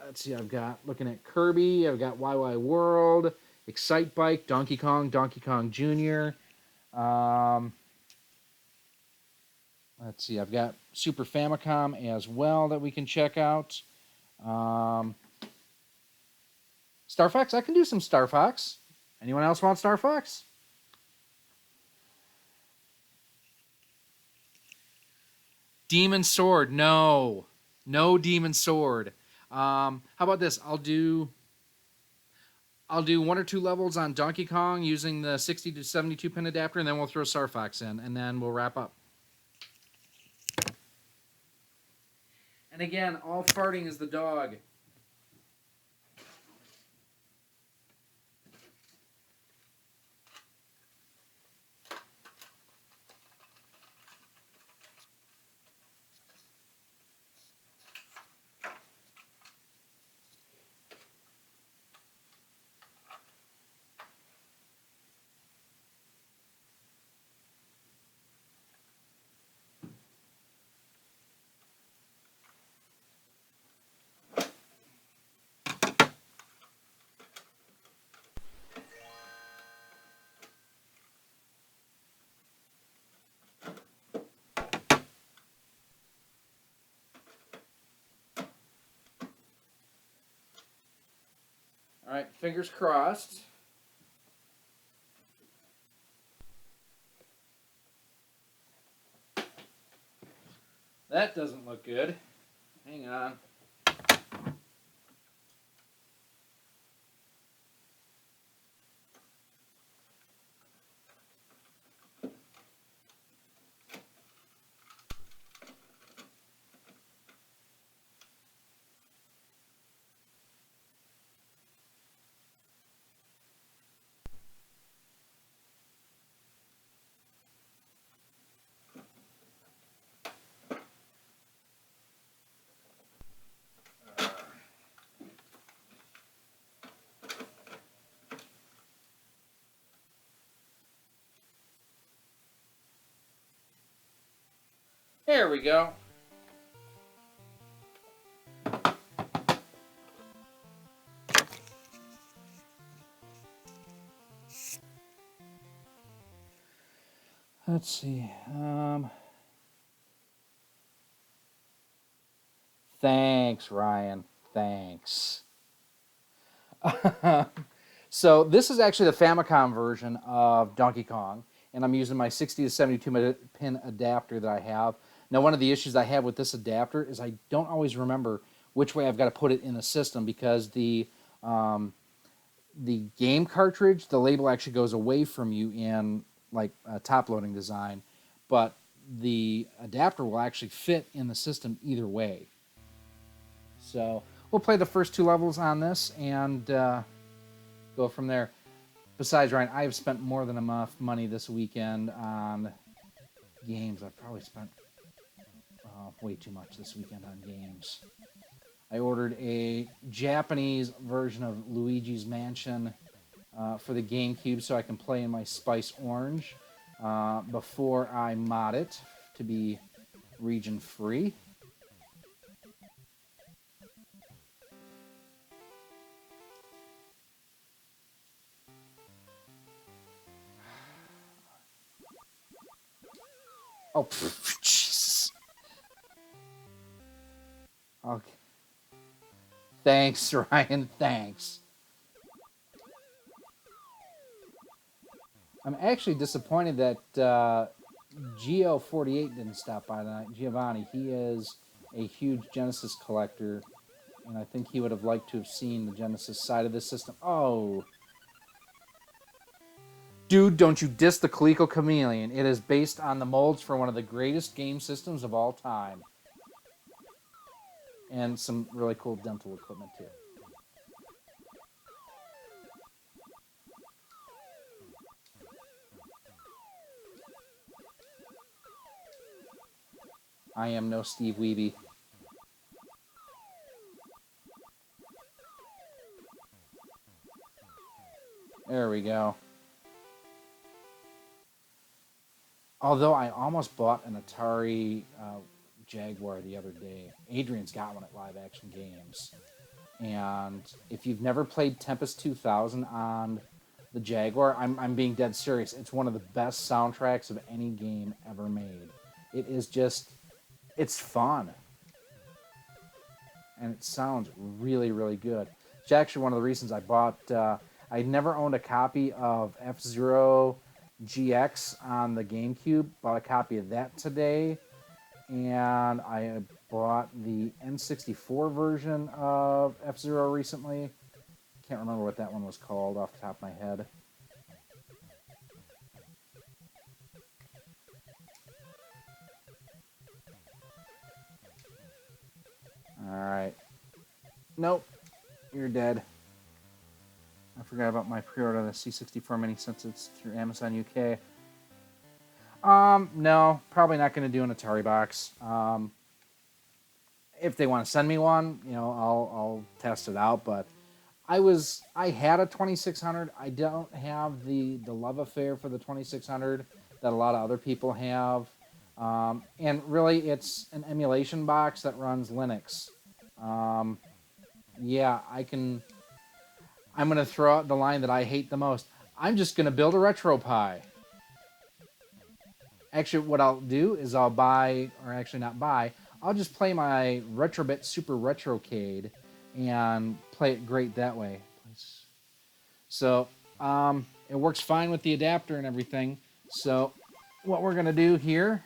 Let's see, I've got, looking at Kirby, I've got YY World, Excite Bike, Donkey Kong Jr. Let's see, I've got Super Famicom as well that we can check out. Star Fox, I can do some Star Fox. Anyone else want Star Fox? Demon Sword. No. No Demon Sword. How about this? I'll do 1 or 2 levels on Donkey Kong using the 60 to 72 pin adapter, and then we'll throw Star Fox in, and then we'll wrap up. And again, all farting is the dog. All right, fingers crossed. That doesn't look good. Hang on. There we go. Let's see. Thanks, Ryan. Thanks. So this is actually the Famicom version of Donkey Kong, and I'm using my 60 to 72 pin adapter that I have. Now, one of the issues I have with this adapter is I don't always remember which way I've got to put it in the system, because the game cartridge, the label actually goes away from you in like top loading design, but the adapter will actually fit in the system either way. So we'll play the first 2 levels on this and go from there. Besides, Ryan, I've spent more than enough money this weekend on games. I've probably spent way too much this weekend on games. I ordered a Japanese version of Luigi's Mansion for the GameCube so I can play in my Spice Orange before I mod it to be region free. Oh, Jesus. Okay. Thanks, Ryan. Thanks. I'm actually disappointed that Geo48 didn't stop by tonight. Giovanni, he is a huge Genesis collector, and I think he would have liked to have seen the Genesis side of this system. Oh. Dude, don't you diss the Coleco Chameleon. It is based on the molds for one of the greatest game systems of all time. And some really cool dental equipment, too. I am no Steve Wiebe. There we go. Although I almost bought an Atari Jaguar the other day. Adrian's got one at Live Action Games. And if you've never played Tempest 2000 on the Jaguar, I'm being dead serious. It's one of the best soundtracks of any game ever made. It is just, it's fun. And it sounds really, really good. It's actually one of the reasons I bought, I never owned a copy of F-Zero GX on the GameCube. Bought a copy of that today. and I bought the N64 version of F-Zero recently. Can't remember what that one was called off the top of my head. Alright. Nope. You're dead. I forgot about my pre-order of the C64 Mini since it's through Amazon UK. No, probably not going to do an Atari box. If they want to send me one, you know, I'll test it out. But I had a 2600. I don't have the love affair for the 2600 that a lot of other people have. And really, it's an emulation box that runs Linux. Yeah, I'm going to throw out the line that I hate the most. I'm just going to build a RetroPie. Actually, what I'll do is I'll buy, or actually not buy, I'll just play my Retrobit Super Retrocade and play it great that way. So, it works fine with the adapter and everything. So, what we're going to do here,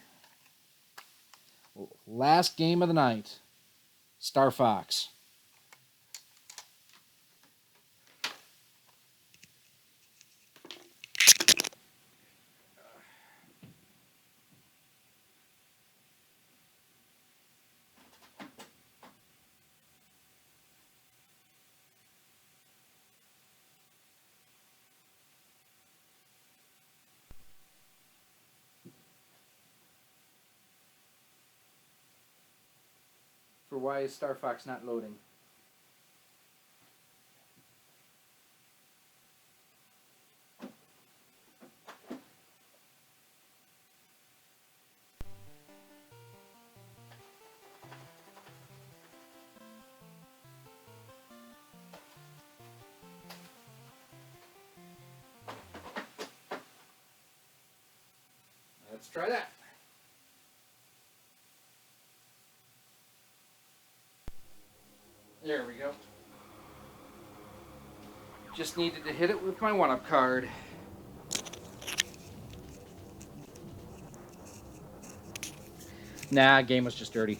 last game of the night, Star Fox. For why is Star Fox not loading? Let's try that. There we go. Just needed to hit it with my 1-up card. Nah, game was just dirty.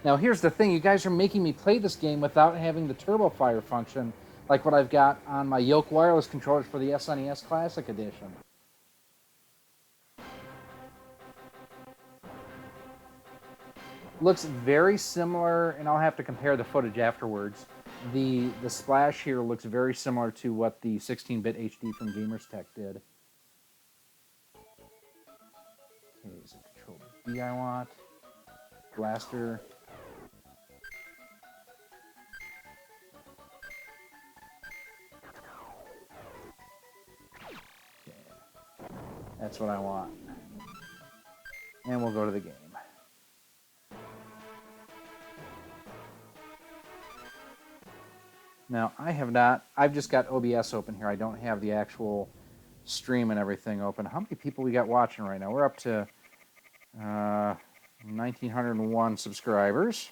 Now here's the thing, you guys are making me play this game without having the Turbo Fire function, like what I've got on my Yoke wireless controllers for the SNES Classic Edition. Looks very similar, and I'll have to compare the footage afterwards. The splash here looks very similar to what the 16-bit HD from Gamers Tech did. Okay, is it Control B I want? Blaster. Okay. That's what I want. And we'll go to the game. Now, I've just got OBS open here. I don't have the actual stream and everything open. How many people we got watching right now? We're up to 1,901 subscribers.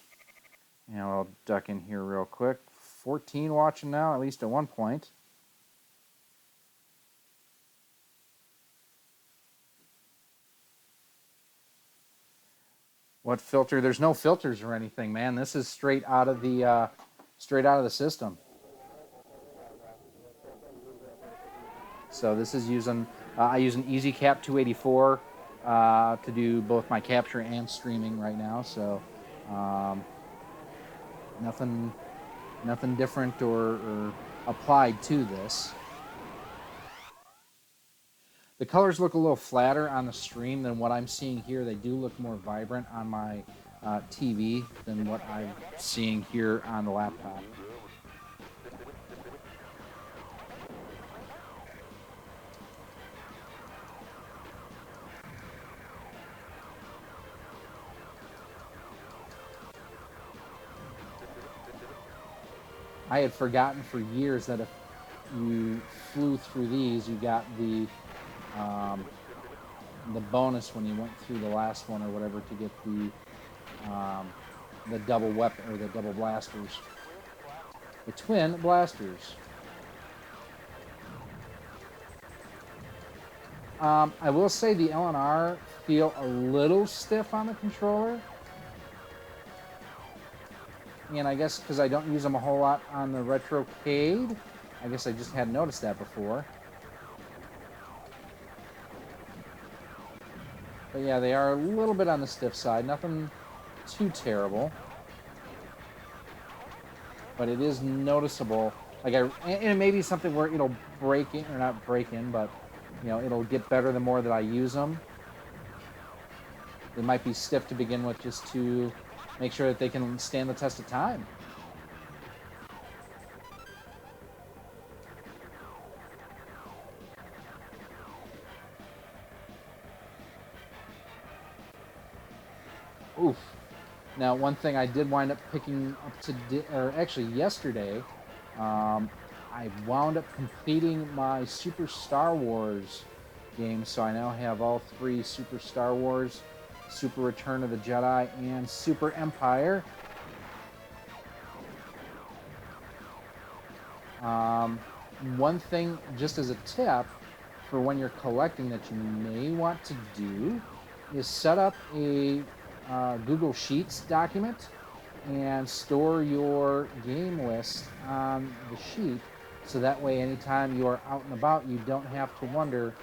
And I'll duck in here real quick. 14 watching now, at least at one point. What filter? There's no filters or anything, man. This is straight out of the system. So this is using, I use an EasyCap 284 to do both my capture and streaming right now. So nothing different or applied to this. The colors look a little flatter on the stream than what I'm seeing here. They do look more vibrant on my TV than what I'm seeing here on the laptop. I had forgotten for years that if you flew through these, you got the bonus when you went through the last one or whatever to get the double weapon or the double blasters. the twin blasters. I will say the LNR feel a little stiff on the controller. And I guess because I don't use them a whole lot on the Retrocade, I guess I just hadn't noticed that before. But yeah, they are a little bit on the stiff side. Nothing too terrible. But it is noticeable. Like and it may be something where it'll break in, or not break in, but you know, it'll get better the more that I use them. They might be stiff to begin with just to make sure that they can stand the test of time. Oof. Now, one thing I did wind up picking up or actually yesterday, I wound up completing my Super Star Wars game, so I now have all 3 Super Star Wars, Super Return of the Jedi, and Super Empire. One thing, just as a tip, for when you're collecting that you may want to do, is set up a Google Sheets document and store your game list on the sheet, so that way anytime you are out and about you don't have to wonder,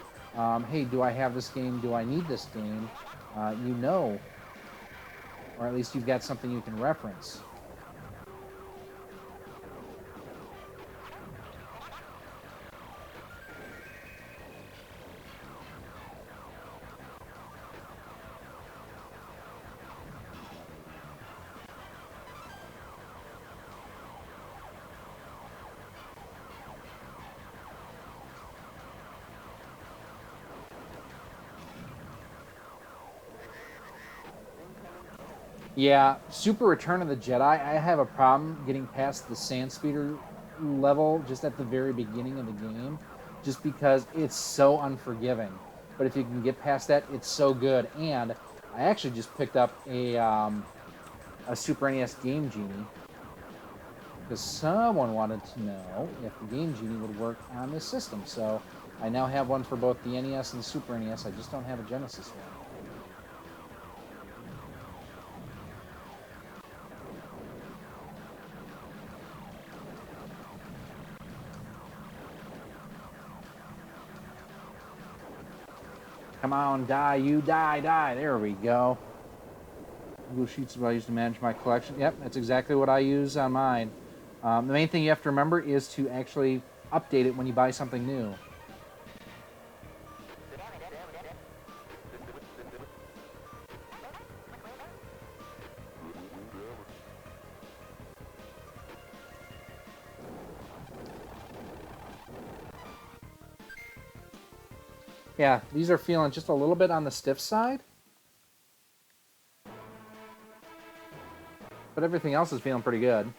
hey, do I have this game, do I need this game? You know, or at least you've got something you can reference. Yeah, Super Return of the Jedi, I have a problem getting past the sand speeder level just at the very beginning of the game, just because it's so unforgiving. But if you can get past that, it's so good. And I actually just picked up a Super NES Game Genie, because someone wanted to know if the Game Genie would work on this system. So I now have one for both the NES and the Super NES. I just don't have a Genesis one. Come on, die, you die, die. There we go. Google Sheets is what I use to manage my collection. Yep, that's exactly what I use on mine. The main thing you have to remember is to actually update it when you buy something new. Yeah, these are feeling just a little bit on the stiff side. But everything else is feeling pretty good.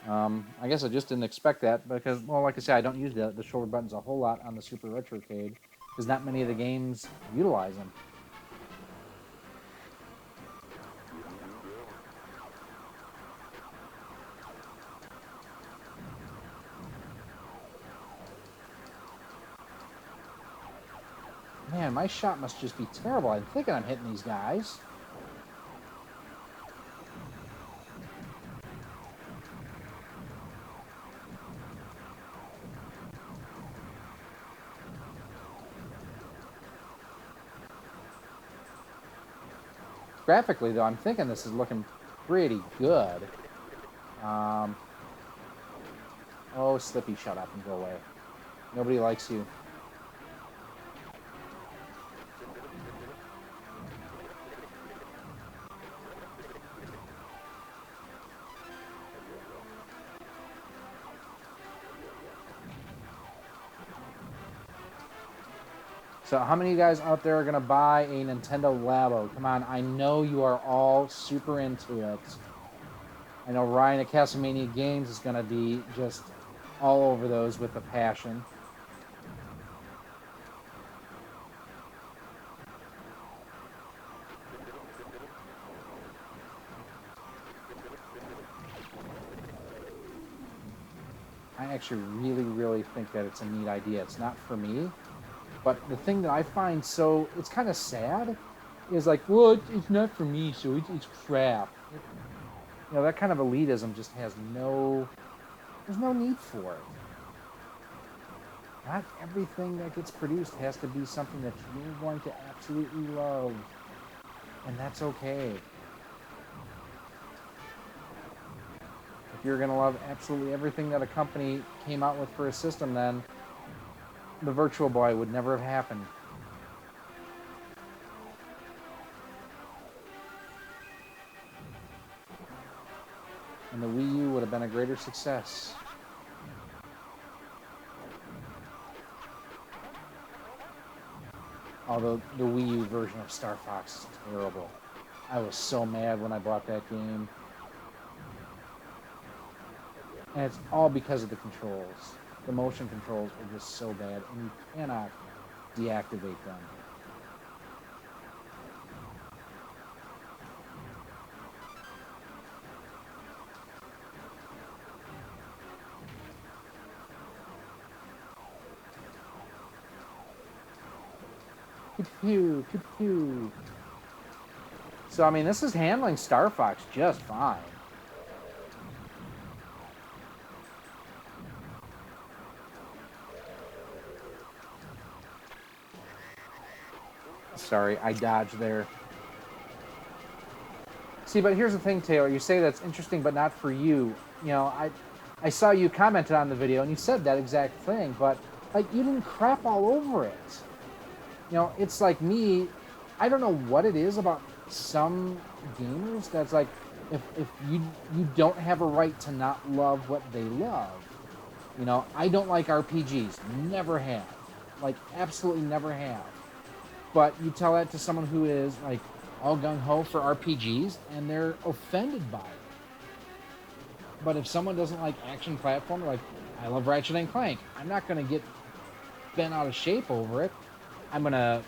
I guess I just didn't expect that because, well, like I said, I don't use the shoulder buttons a whole lot on the Super Retrocade because not many of the games utilize them. Man, my shot must just be terrible. I'm thinking I'm hitting these guys. Graphically, though, I'm thinking this is looking pretty good. Oh, Slippy, shut up and go away. Nobody likes you. So how many of you guys out there are going to buy a Nintendo Labo? Come on, I know you are all super into it. I know Ryan at Castlemania Games is going to be just all over those with a passion. I actually really think that it's a neat idea. It's not for me, but the thing that I find it's kind of sad is like, well, it's not for me, so it's crap. That kind of elitism just there's no need for it. Not everything that gets produced has to be something that you're going to absolutely love, and that's okay. If you're going to love absolutely everything that a company came out with for a system, then the Virtual Boy would never have happened. And the Wii U would have been a greater success. Although the Wii U version of Star Fox is terrible. I was so mad when I bought that game. And it's all because of the controls. The motion controls are just so bad, and you cannot deactivate them. Pew, pew, pew. So, I mean, this is handling Star Fox just fine. Sorry, I dodged there. See, but here's the thing, Taylor. You say that's interesting, but not for you. I saw you commented on the video, and you said that exact thing, but, like, you didn't crap all over it. It's like me, I don't know what it is about some gamers that's like, if you don't have a right to not love what they love. I don't like RPGs. Never have. Like, absolutely never have. But you tell that to someone who is, like, all gung-ho for RPGs, and they're offended by it. But if someone doesn't like action platform, like, I love Ratchet and Clank, I'm not going to get bent out of shape over it. I'm going to,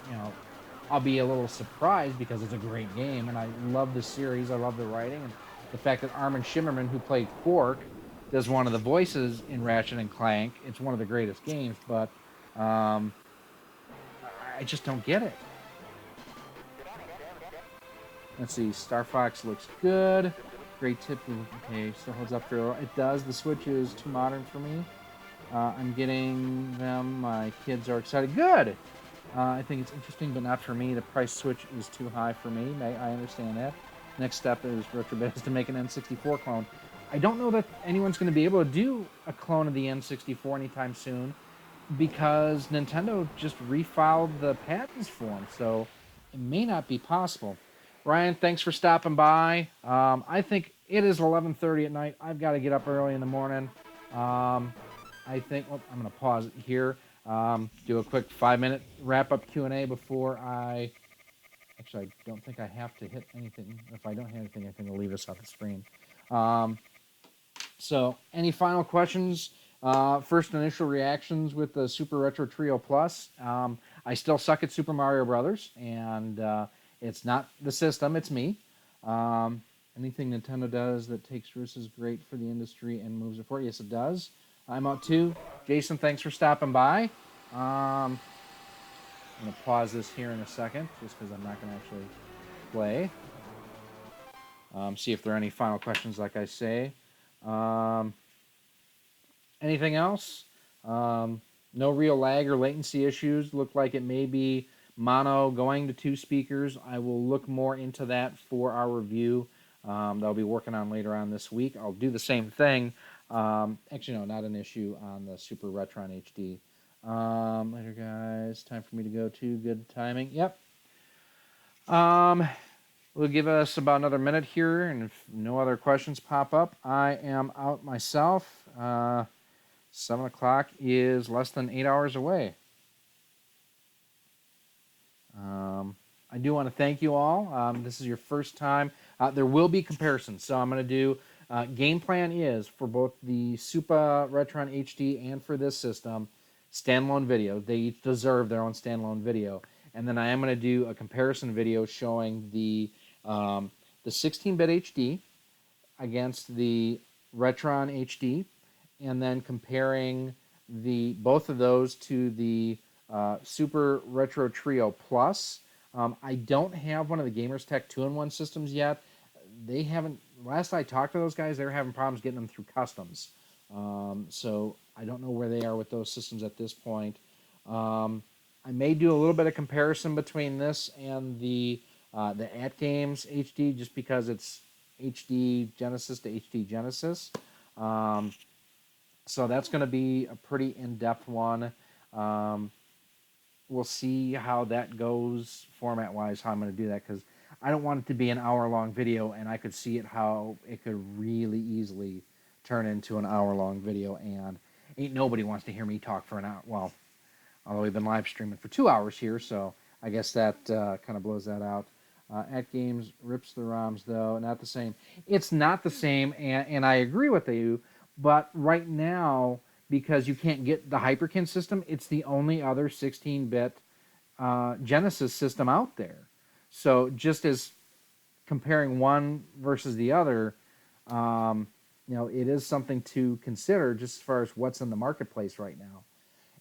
I'll be a little surprised because it's a great game, and I love the series, I love the writing, and the fact that Armin Shimmerman, who played Quark, does one of the voices in Ratchet and Clank. It's one of the greatest games, but I just don't get it. Let's see, Star Fox looks good. Great tip. Okay, still holds up for it. Does. The Switch is too modern for me. I'm getting them. My kids are excited. Good. I think it's interesting, but not for me. The price switch is too high for me. I understand that. Next step is Retrobit is to make an N64 clone. I don't know that anyone's going to be able to do a clone of the N64 anytime soon because Nintendo just refiled the patents for them, so it may not be possible. Ryan, thanks for stopping by. I think it is 11:30 at night. I've got to get up early in the morning. I think I'm going to pause it here. Do a quick 5-minute wrap-up Q&A before I... Actually, I don't think I have to hit anything. If I don't hit anything, I think I'll leave this off the screen. So, any final questions? First initial reactions with the Super Retro Trio Plus. I still suck at Super Mario Brothers, and it's not the system, it's me. Anything Nintendo does that takes risks is great for the industry and moves it forward. Yes, it does. I'm out too. Jason, thanks for stopping by. I'm going to pause this here in a second, just because I'm not going to actually play. See if there are any final questions, like I say. Anything else? No real lag or latency issues. Look like it may be mono going to 2 speakers. I will look more into that for our review that I'll be working on later on this week. I'll do the same thing. Actually, no, not an issue on the Super Retron HD. Later, guys. Time for me to go to. Good timing. Yep. We'll give us about another minute here, and if no other questions pop up, I am out myself. 7 o'clock is less than 8 hours away. I do want to thank you all. This is your first time. There will be comparisons, so I'm going to do... game plan is, for both the Super Retron HD and for this system, standalone video. They each deserve their own standalone video. And then I am going to do a comparison video showing the 16-bit HD against the Retron HD and then comparing both of those to the Super Retro Trio Plus. I don't have one of the Gamers Tech 2-in-1 systems yet. They haven't. Last I talked to those guys, they were having problems getting them through customs. So I don't know where they are with those systems at this point. I may do a little bit of comparison between this and the At Games HD, just because it's HD Genesis to HD Genesis. So that's going to be a pretty in-depth one. We'll see how that goes format-wise, how I'm going to do that, because I don't want it to be an hour-long video, and I could see how it could really easily turn into an hour-long video, and ain't nobody wants to hear me talk for an hour. Well, although we've been live streaming for 2 hours here, so I guess that kind of blows that out. At Games rips the ROMs, though. Not the same. It's not the same, and I agree with you, but right now, because you can't get the Hyperkin system, it's the only other 16-bit Genesis system out there. So just as comparing one versus the other, it is something to consider just as far as what's in the marketplace right now.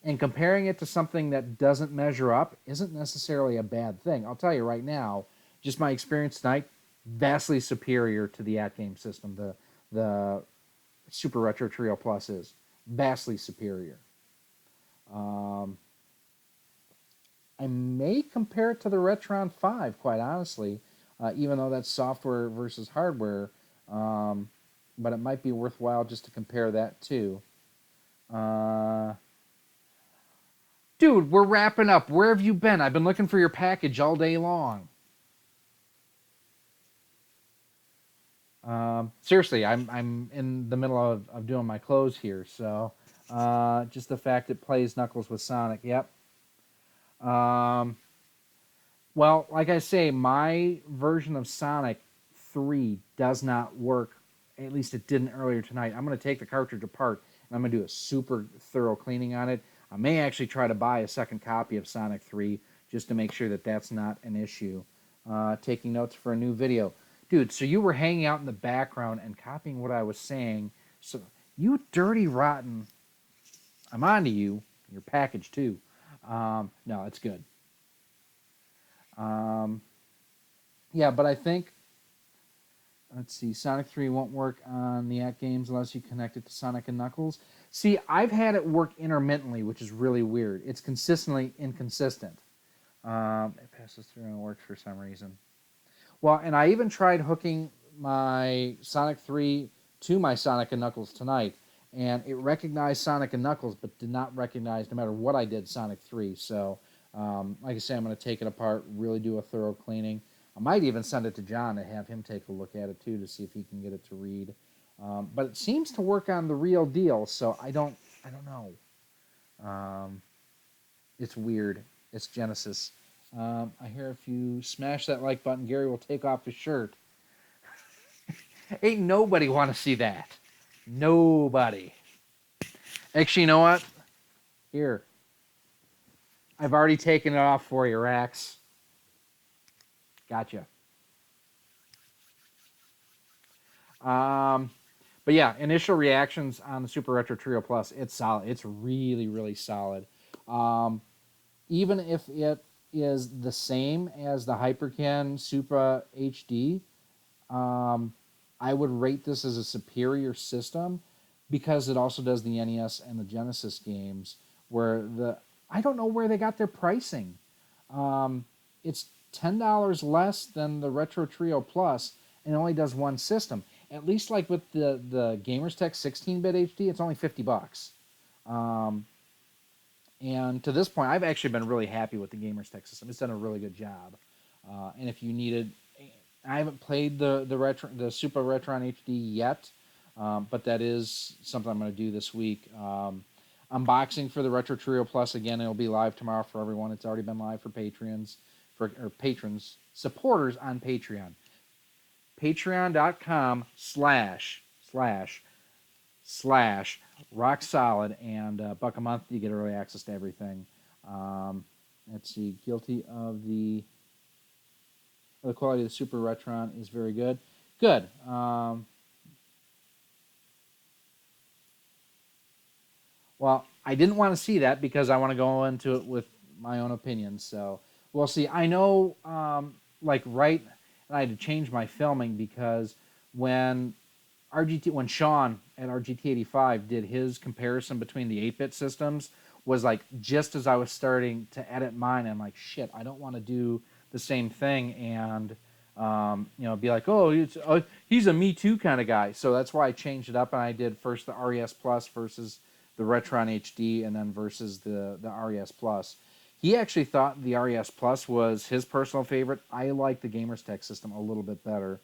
And comparing it to something that doesn't measure up isn't necessarily a bad thing. I'll tell you right now, just my experience tonight, vastly superior to the At Game system. The Super Retro Trio Plus is vastly superior. I may compare it to the Retron 5, quite honestly, even though that's software versus hardware. But it might be worthwhile just to compare that too. Dude, we're wrapping up. Where have you been? I've been looking for your package all day long. Seriously, I'm in the middle of doing my clothes here, so just the fact it plays Knuckles with Sonic. Yep. Well, like I say, my version of Sonic 3 does not work. At least it didn't earlier tonight. I'm going to take the cartridge apart, and I'm going to do a super thorough cleaning on it. I may actually try to buy a second copy of Sonic 3 just to make sure that that's not an issue. Taking notes for a new video. Dude, so you were hanging out in the background and copying what I was saying. So, you dirty, rotten. I'm on to you. Your package, too. No, it's good. Yeah, but I think, let's see, Sonic 3 won't work on the At Games unless you connect it to Sonic and Knuckles. See, I've had it work intermittently, which is really weird. It's consistently inconsistent. It passes through and it works for some reason. Well, and I even tried hooking my Sonic 3 to my Sonic and Knuckles tonight, and it recognized Sonic and Knuckles, but did not recognize, no matter what I did, Sonic 3. So, like I say, I'm going to take it apart, really do a thorough cleaning. I might even send it to John to have him take a look at it, too, to see if he can get it to read. But it seems to work on the real deal, so I don't know. It's weird. It's Genesis. I hear if you smash that like button, Gary will take off his shirt. Ain't nobody want to see that. Nobody. Actually, you know what? Here. I've already taken it off for you, Rax. Gotcha. But yeah, initial reactions on the Super Retro Trio Plus, it's solid. It's really, really solid. Even if it is the same as the Hyperkin Super HD, I would rate this as a superior system because it also does the NES and the Genesis games. I don't know where they got their pricing. It's $10 less than the Retro Trio Plus, and it only does one system. At least like with the Gamers Tech 16-bit HD, it's only $50. And to this point, I've actually been really happy with the Gamers Tech system. It's done a really good job. And if you needed, I haven't played the Super Retron HD yet, but that is something I'm going to do this week. Unboxing for the Retro Trio Plus, again, it'll be live tomorrow for everyone. It's already been live for patrons, supporters on Patreon. Patreon.com//rock solid, and $1 a month you get early access to everything. Let's see, guilty of the quality of the Super Retron is very good. Good. Well, I didn't want to see that because I want to go into it with my own opinions. So we'll see. I know, like, right, and I had to change my filming because when when Sean at RGT85 did his comparison between the 8-bit systems, was like just as I was starting to edit mine. I'm like, shit, I don't want to do the same thing and be like, he's a Me Too kind of guy. So that's why I changed it up and I did first the RES Plus versus the Retron HD, and then versus the RES Plus. He actually thought the RES Plus was his personal favorite. I like the Gamers Tech system a little bit better.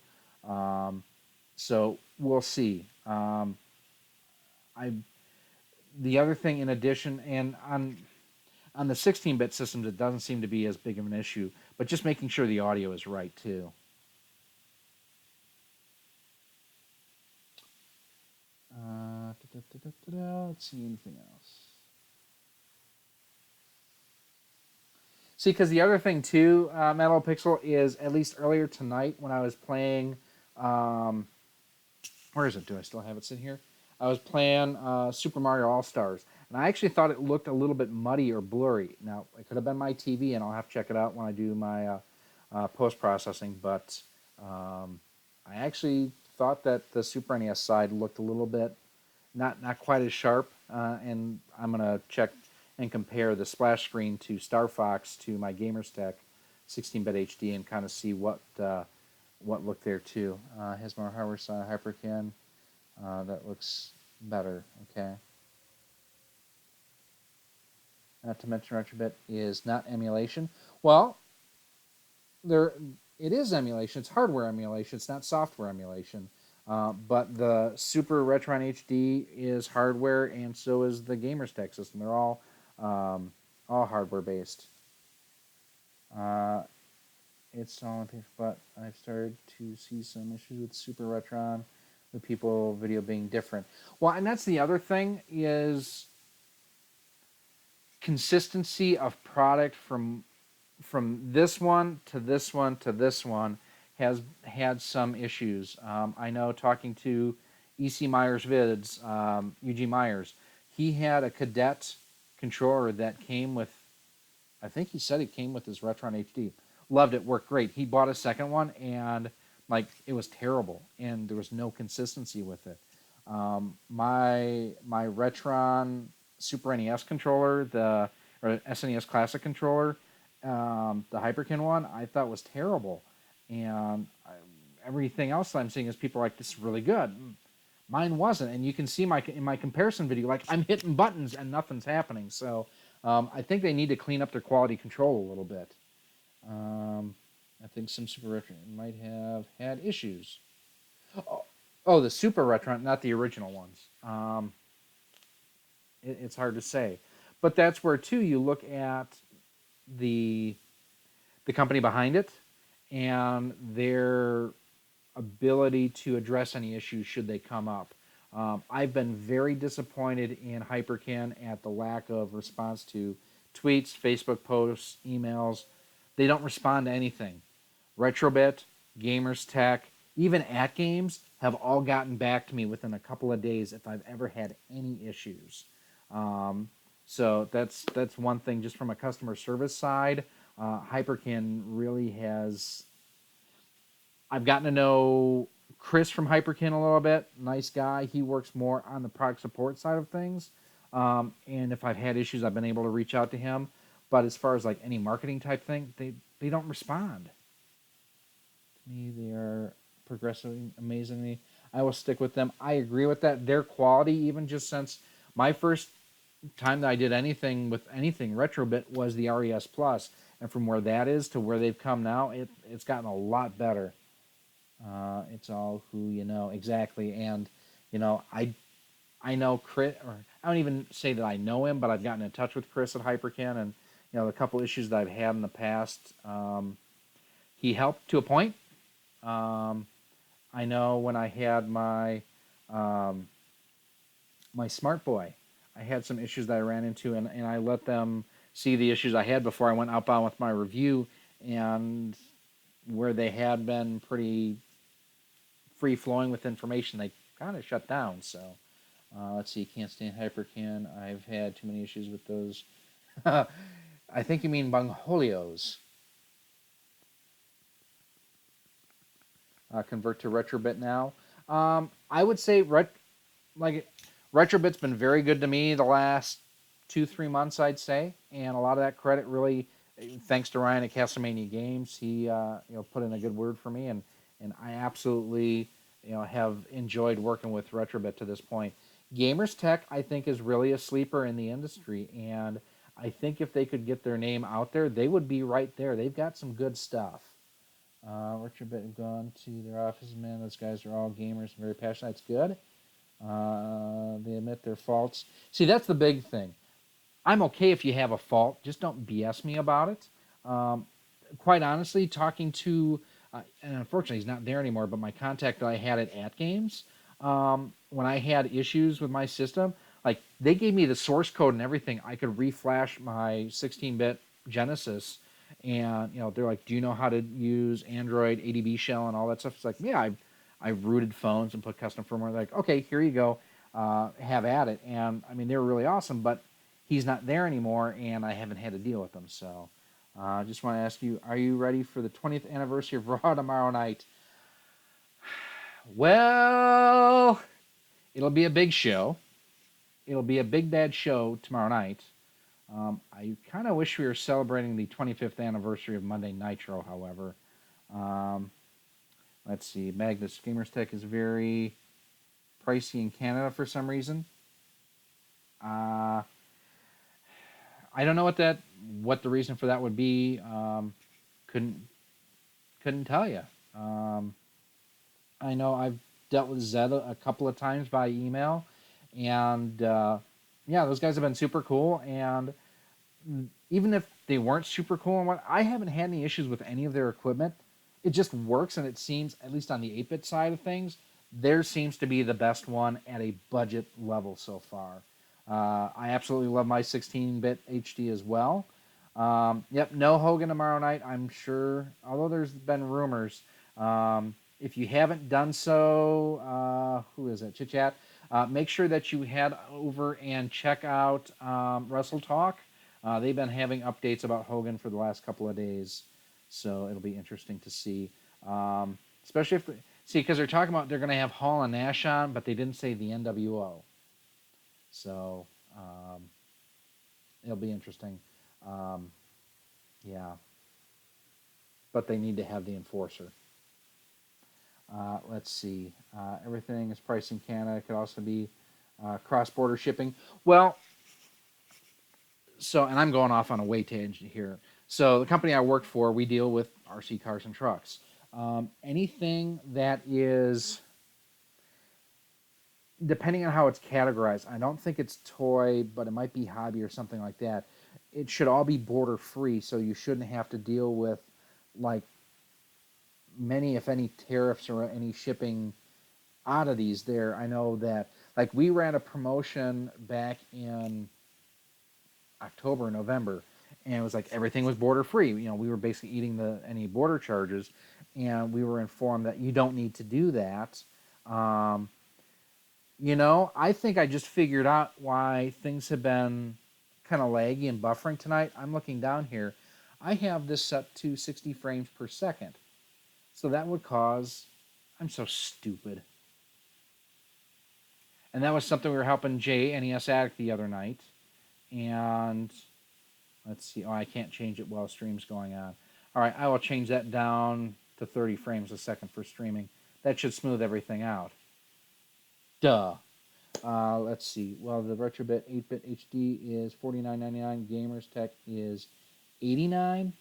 So we'll see. I The other thing in addition, and on the 16-bit systems, it doesn't seem to be as big of an issue, but just making sure the audio is right too. Let's see anything else. See, because the other thing too, Metal Pixel, is at least earlier tonight when I was playing. Where is it? Do I still have it sitting here? I was playing Super Mario All Stars, and I actually thought it looked a little bit muddy or blurry. Now, it could have been my TV, and I'll have to check it out when I do my post processing. But I actually thought that the Super NES side looked a little bit not quite as sharp, and I'm gonna check and compare the splash screen to Star Fox to my Gamers Tech 16-bit HD and kind of see what looked there too. Has more hardware side HyperCAN. That looks better. Okay. Not to mention Retrobit is not emulation. Well, there it is emulation. It's hardware emulation. It's not software emulation. But the Super Retron HD is hardware, and so is the Gamers Tech system. They're all hardware based. It's all, but I've started to see some issues with Super Retron, with people video being different. Well, and that's the other thing is consistency of product from this one to this one to this one has had some issues. I know talking to EC Myers Vids, UG Myers, he had a Cadet controller that came with, I think he said it came with his Retron HD. Loved it, worked great. He bought a second one and like it was terrible and there was no consistency with it. My Retron Super NES controller, or SNES Classic controller, the HyperCAN one, I thought was terrible. And everything else I'm seeing is people are like, this is really good. Mine wasn't. And you can see in my comparison video, like I'm hitting buttons and nothing's happening. So I think they need to clean up their quality control a little bit. I think some Super Retron might have had issues. Oh, the Super Retron, not the original ones. It's hard to say. But that's where, too, you look at the company behind it and their ability to address any issues should they come up. I've been very disappointed in HyperCAN at the lack of response to tweets, Facebook posts, emails. They don't respond to anything. Retrobit, Gamers Tech, even At Games have all gotten back to me within a couple of days if I've ever had any issues. So that's one thing just from a customer service side. HyperCAN really has. I've gotten to know Chris from HyperCAN a little bit. Nice guy. He works more on the product support side of things. And if I've had issues, I've been able to reach out to him. But as far as like any marketing type thing, they don't respond. To me, they are progressing amazingly. I will stick with them. I agree with that. Their quality, even just since my first time that I did anything with anything Retrobit was the RES Plus, and from where that is to where they've come now, it's gotten a lot better. It's all who you know exactly, and I know Chris, or I don't even say that I know him, but I've gotten in touch with Chris at HyperCAN, and the couple issues that I've had in the past, he helped to a point. I know when I had my my Smart Boy, I had some issues that I ran into, and I let them see the issues I had before I went outbound with my review, and where they had been pretty free flowing with information, they kind of shut down. So Let's see, can't stand Hypercan. I've had too many issues with those. I think you mean Bungholios. Convert to Retrobit now. I would say like Retrobit's been very good to me the last 2-3 months, I'd say, and a lot of that credit really thanks to Ryan at Castlemania Games. He put in a good word for me, and I absolutely have enjoyed working with Retrobit to this point. Gamers Tech, I think, is really a sleeper in the industry, and I think if they could get their name out there, they would be right there. They've got some good stuff. Retrobit have gone to their offices, man. Those guys are all gamers and very passionate. It's good. They admit their faults. See, that's the big thing. I'm okay if you have a fault. Just don't BS me about it. Quite honestly, talking to, and unfortunately he's not there anymore, but my contact that I had at Games, when I had issues with my system, like they gave me the source code and everything. I could reflash my 16-bit Genesis, and they're like, "Do you know how to use Android ADB shell and all that stuff?" It's like, yeah, I rooted phones and put custom firmware. They're like, okay, here you go, have at it. And I mean, they were really awesome, but he's not there anymore, and I haven't had to deal with them. So I just want to ask you, are you ready for the 20th anniversary of Raw tomorrow night? Well, it'll be a big show. It'll be a big bad show tomorrow night. I kind of wish we were celebrating the 25th anniversary of Monday Nitro, however. Let's see. Magnus Gamers Tech is very pricey in Canada for some reason. I don't know what the reason for that would be. Couldn't tell you. I know I've dealt with Zed a couple of times by email, and yeah, those guys have been super cool. And even if they weren't super cool and what, I haven't had any issues with any of their equipment. It just works, and it seems, at least on the 8-bit side of things, theirs seems to be the best one at a budget level so far. I absolutely love my 16-bit HD as well. Yep, no Hogan tomorrow night, I'm sure, although there's been rumors. If you haven't done so, who is it? Chit Chat. Make sure that you head over and check out Wrestle Talk. They've been having updates about Hogan for the last couple of days, so it'll be interesting to see. Especially because they're talking about they're going to have Hall and Nash on, but they didn't say the NWO. So it'll be interesting. Yeah. But they need to have the enforcer. Let's see. Everything is priced in Canada. It could also be cross-border shipping. Well, and I'm going off on a way tangent here. So the company I work for, we deal with RC cars and trucks. Anything that is, depending on how it's categorized, I don't think it's toy, but it might be hobby or something like that. It should all be border free, so you shouldn't have to deal with like many, if any, tariffs or any shipping oddities there. I know that like we ran a promotion back in October, November, and it was like everything was border free. We were basically eating any border charges, and we were informed that you don't need to do that. I think I just figured out why things have been kind of laggy and buffering tonight. I'm looking down here. I have this set to 60 frames per second. So that would cause, I'm so stupid. And that was something we were helping Jay, NES Addict, the other night. And let's see. Oh, I can't change it while stream's going on. All right, I will change that down to 30 frames a second for streaming. That should smooth everything out. Duh. Let's see. Well, the Retrobit 8-bit HD is $49.99. Gamers Tech is $89.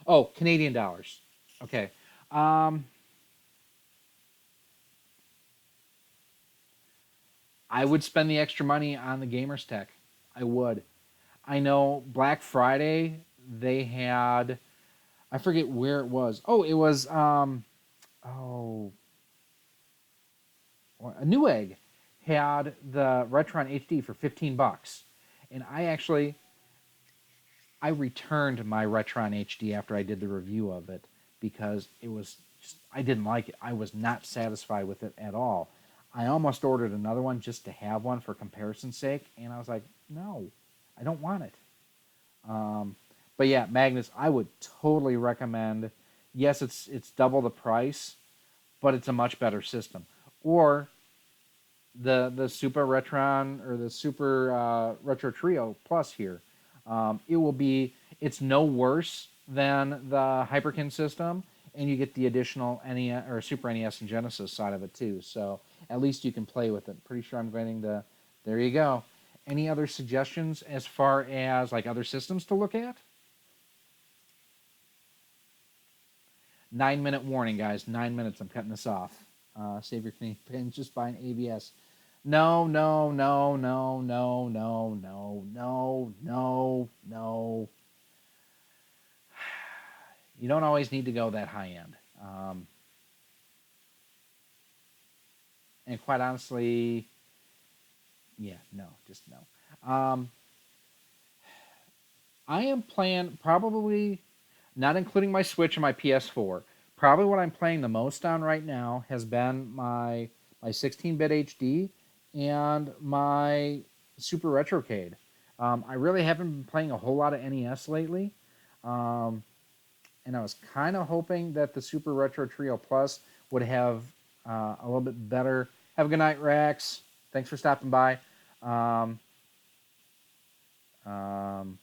Oh, Canadian dollars. Okay. I would spend the extra money on the Gamers Tech. I would. I know Black Friday they had, I forget where it was. Oh, it was a Newegg had the Retron HD for $15, and I returned my Retron HD after I did the review of it because it was I didn't like it. I was not satisfied with it at all. I almost ordered another one just to have one for comparison's sake, and I was like, no, I don't want it. But yeah, Magnus, I would totally recommend. Yes, it's double the price, but it's a much better system. Or the Super Retron or the Super Retro Trio Plus here. It will be. It's no worse than the Hyperkin system, and you get the additional NES or Super NES and Genesis side of it too. So at least you can play with it. Pretty sure I'm getting the. There you go. Any other suggestions as far as like other systems to look at? 9 minute warning, guys. 9 minutes. I'm cutting this off. Save your pin. Just buy an ABS. No, no, no, no, no, no, no, no, no, no. You don't always need to go that high end. And quite honestly, yeah, no, just no. I am playing probably, not including my Switch and my PS4, probably what I'm playing the most on right now has been my 16-bit HD and my Super Retrocade. I really haven't been playing a whole lot of NES lately. And I was kind of hoping that the Super Retro Trio Plus would have a little bit better. Have a good night, Rex. Thanks for stopping by. Um, um,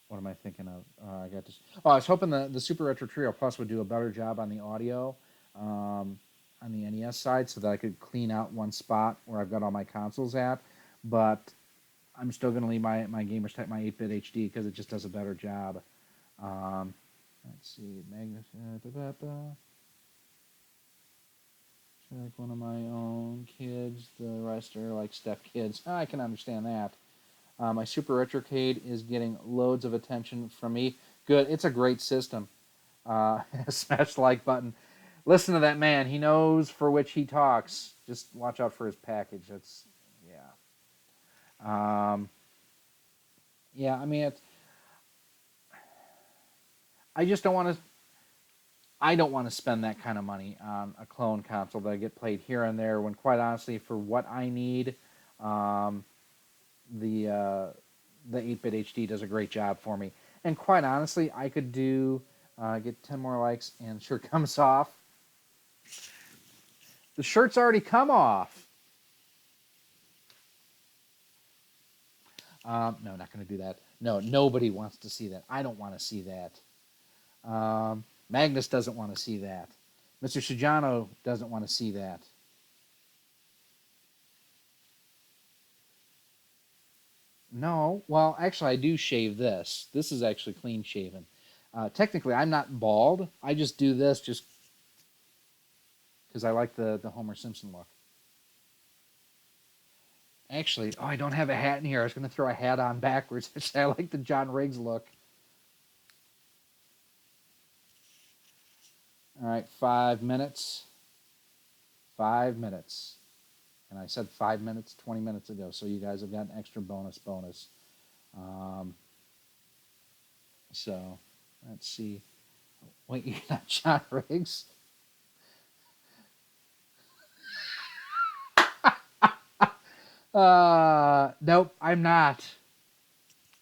what am I thinking of? I got this. Oh, I was hoping the Super Retro Trio Plus would do a better job on the audio on the NES side, so that I could clean out one spot where I've got all my consoles at. But I'm still going to leave my Gamers Type, my 8-bit HD, because it just does a better job. Let's see, Magnus. Like one of my own kids. The rest are like step kids. I can understand that. My Super Retrocade is getting loads of attention from me. Good. It's a great system. Smash the like button. Listen to that man. He knows for which he talks. Just watch out for his package. That's, yeah. Yeah, I mean, I just don't want to. I don't want to spend that kind of money on a clone console that I get played here and there. When quite honestly, for what I need, the 8-bit HD does a great job for me. And quite honestly, I could do get 10 more likes and shirt comes off. The shirt's already come off. No, not going to do that. No, nobody wants to see that. I don't want to see that. Magnus doesn't want to see that. Mr. Shijano doesn't want to see that. No, well, actually, I do shave this. This is actually clean shaven. Technically, I'm not bald. I just do this just because I like the Homer Simpson look. Actually, oh, I don't have a hat in here. I was going to throw a hat on backwards. I like the John Riggs look. All right, 5 minutes. 5 minutes. And I said 5 minutes 20 minutes ago, so you guys have got an extra bonus. So, let's see. Wait, you're not John Riggs? Nope, I'm not.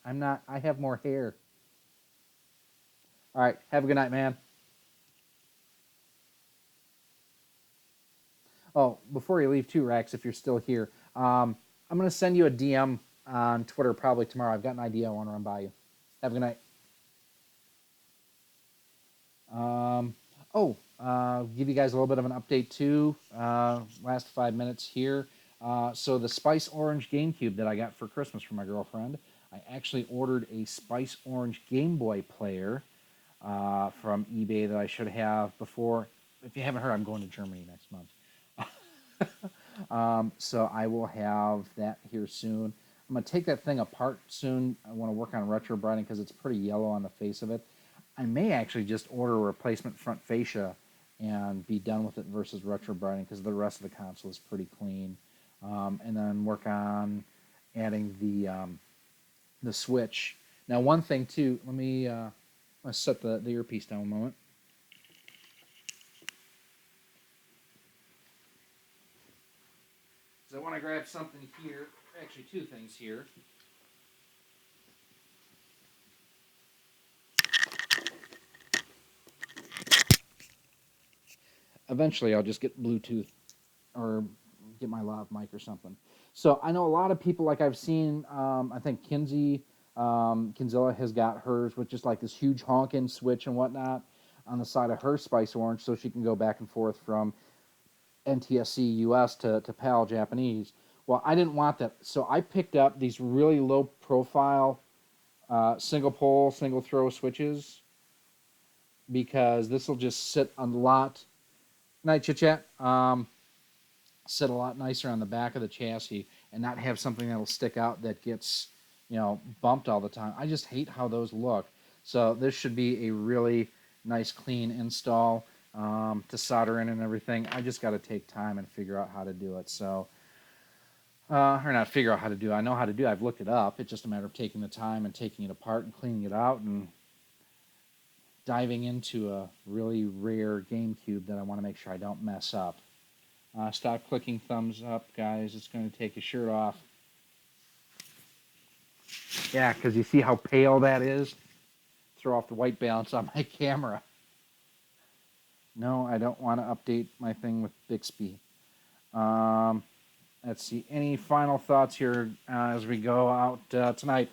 I'm not. I have more hair. All right, have a good night, man. Oh, before you leave too, Rex, if you're still here, I'm going to send you a DM on Twitter probably tomorrow. I've got an idea I want to run by you. Have a good night. Give you guys a little bit of an update too. Last 5 minutes here. So the Spice Orange GameCube that I got for Christmas from my girlfriend, I actually ordered a Spice Orange Game Boy player from eBay that I should have before. If you haven't heard, I'm going to Germany next month. So I will have that here soon. I'm going to take that thing apart soon. I want to work on retro brighting because it's pretty yellow on the face of it. I may actually just order a replacement front fascia and be done with it versus retro brighting because the rest of the console is pretty clean. And then work on adding the switch. Now, one thing too. Let's set the earpiece down a moment. because I want to grab something here. Actually, two things here. Eventually, I'll just get Bluetooth or get my lav mic or something. So I know a lot of people, like I've seen, I think Kinzilla has got hers with just like this huge honking switch and whatnot on the side of her Spice Orange, so she can go back and forth from NTSC US to PAL Japanese. Well, I didn't want that, so I picked up these really low profile single pole, single throw switches, because this will just sit a lot. Night chit chat. Sit a lot nicer on the back of the chassis and not have something that'll stick out that gets, bumped all the time. I just hate how those look. So this should be a really nice, clean install to solder in and everything. I just got to take time and figure out how to do it. So, or not figure out how to do it. I know how to do it. I've looked it up. It's just a matter of taking the time and taking it apart and cleaning it out and diving into a really rare GameCube that I want to make sure I don't mess up. Stop clicking thumbs up, guys. It's going to take your shirt off. Yeah, because you see how pale that is? Throw off the white balance on my camera. No, I don't want to update my thing with Bixby. Let's see. Any final thoughts here as we go out tonight?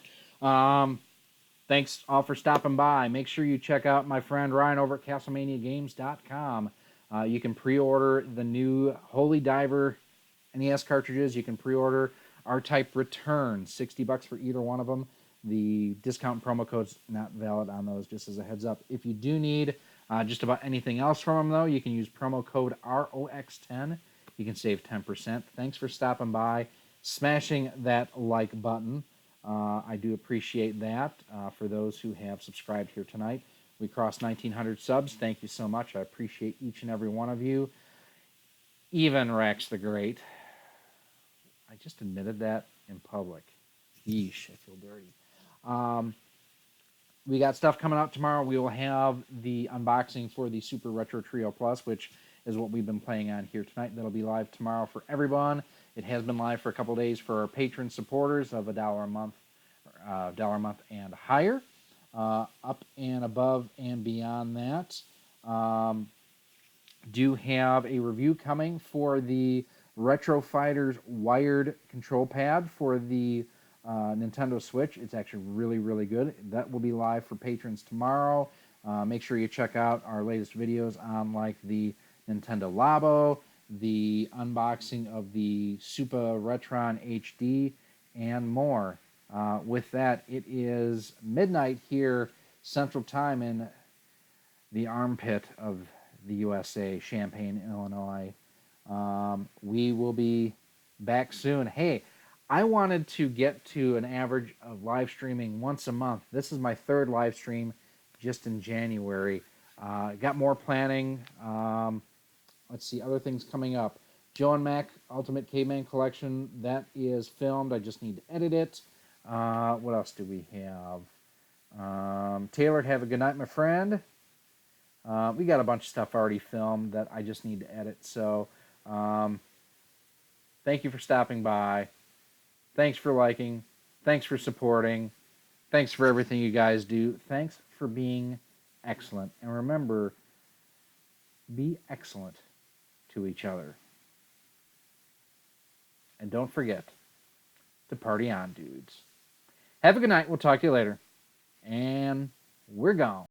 Thanks all for stopping by. Make sure you check out my friend Ryan over at CastlemaniaGames.com. You can pre-order the new Holy Diver NES cartridges. You can pre-order R-Type Return, $60 for either one of them. The discount promo code's not valid on those, just as a heads up. If you do need just about anything else from them, though, you can use promo code ROX10. You can save 10%. Thanks for stopping by, smashing that like button. I do appreciate that for those who have subscribed here tonight. We crossed 1,900 subs. Thank you so much. I appreciate each and every one of you. Even Rex the Great. I just admitted that in public. Yeesh, I feel dirty. We got stuff coming out tomorrow. We will have the unboxing for the Super Retro Trio Plus, which is what we've been playing on here tonight. That'll be live tomorrow for everyone. It has been live for a couple days for our patron supporters of $1 a month, and higher. Up and above and beyond that. Do have a review coming for the Retro Fighters wired control pad for the Nintendo Switch. It's actually really, really good. That will be live for patrons tomorrow. Make sure you check out our latest videos on like the Nintendo Labo, the unboxing of the Super Retron HD, and more. With that, it is midnight here, Central Time, in the armpit of the USA, Champaign, Illinois. We will be back soon. Hey, I wanted to get to an average of live streaming once a month. This is my third live stream just in January. Got more planning. Let's see, other things coming up. Joe and Mac Ultimate Caveman Collection, that is filmed. I just need to edit it. What else do we have? Taylor, have a good night, my friend. We got a bunch of stuff already filmed that I just need to edit. So, thank you for stopping by. Thanks for liking. Thanks for supporting. Thanks for everything you guys do. Thanks for being excellent. And remember, be excellent to each other. And don't forget to party on, dudes. Have a good night. We'll talk to you later. And we're gone.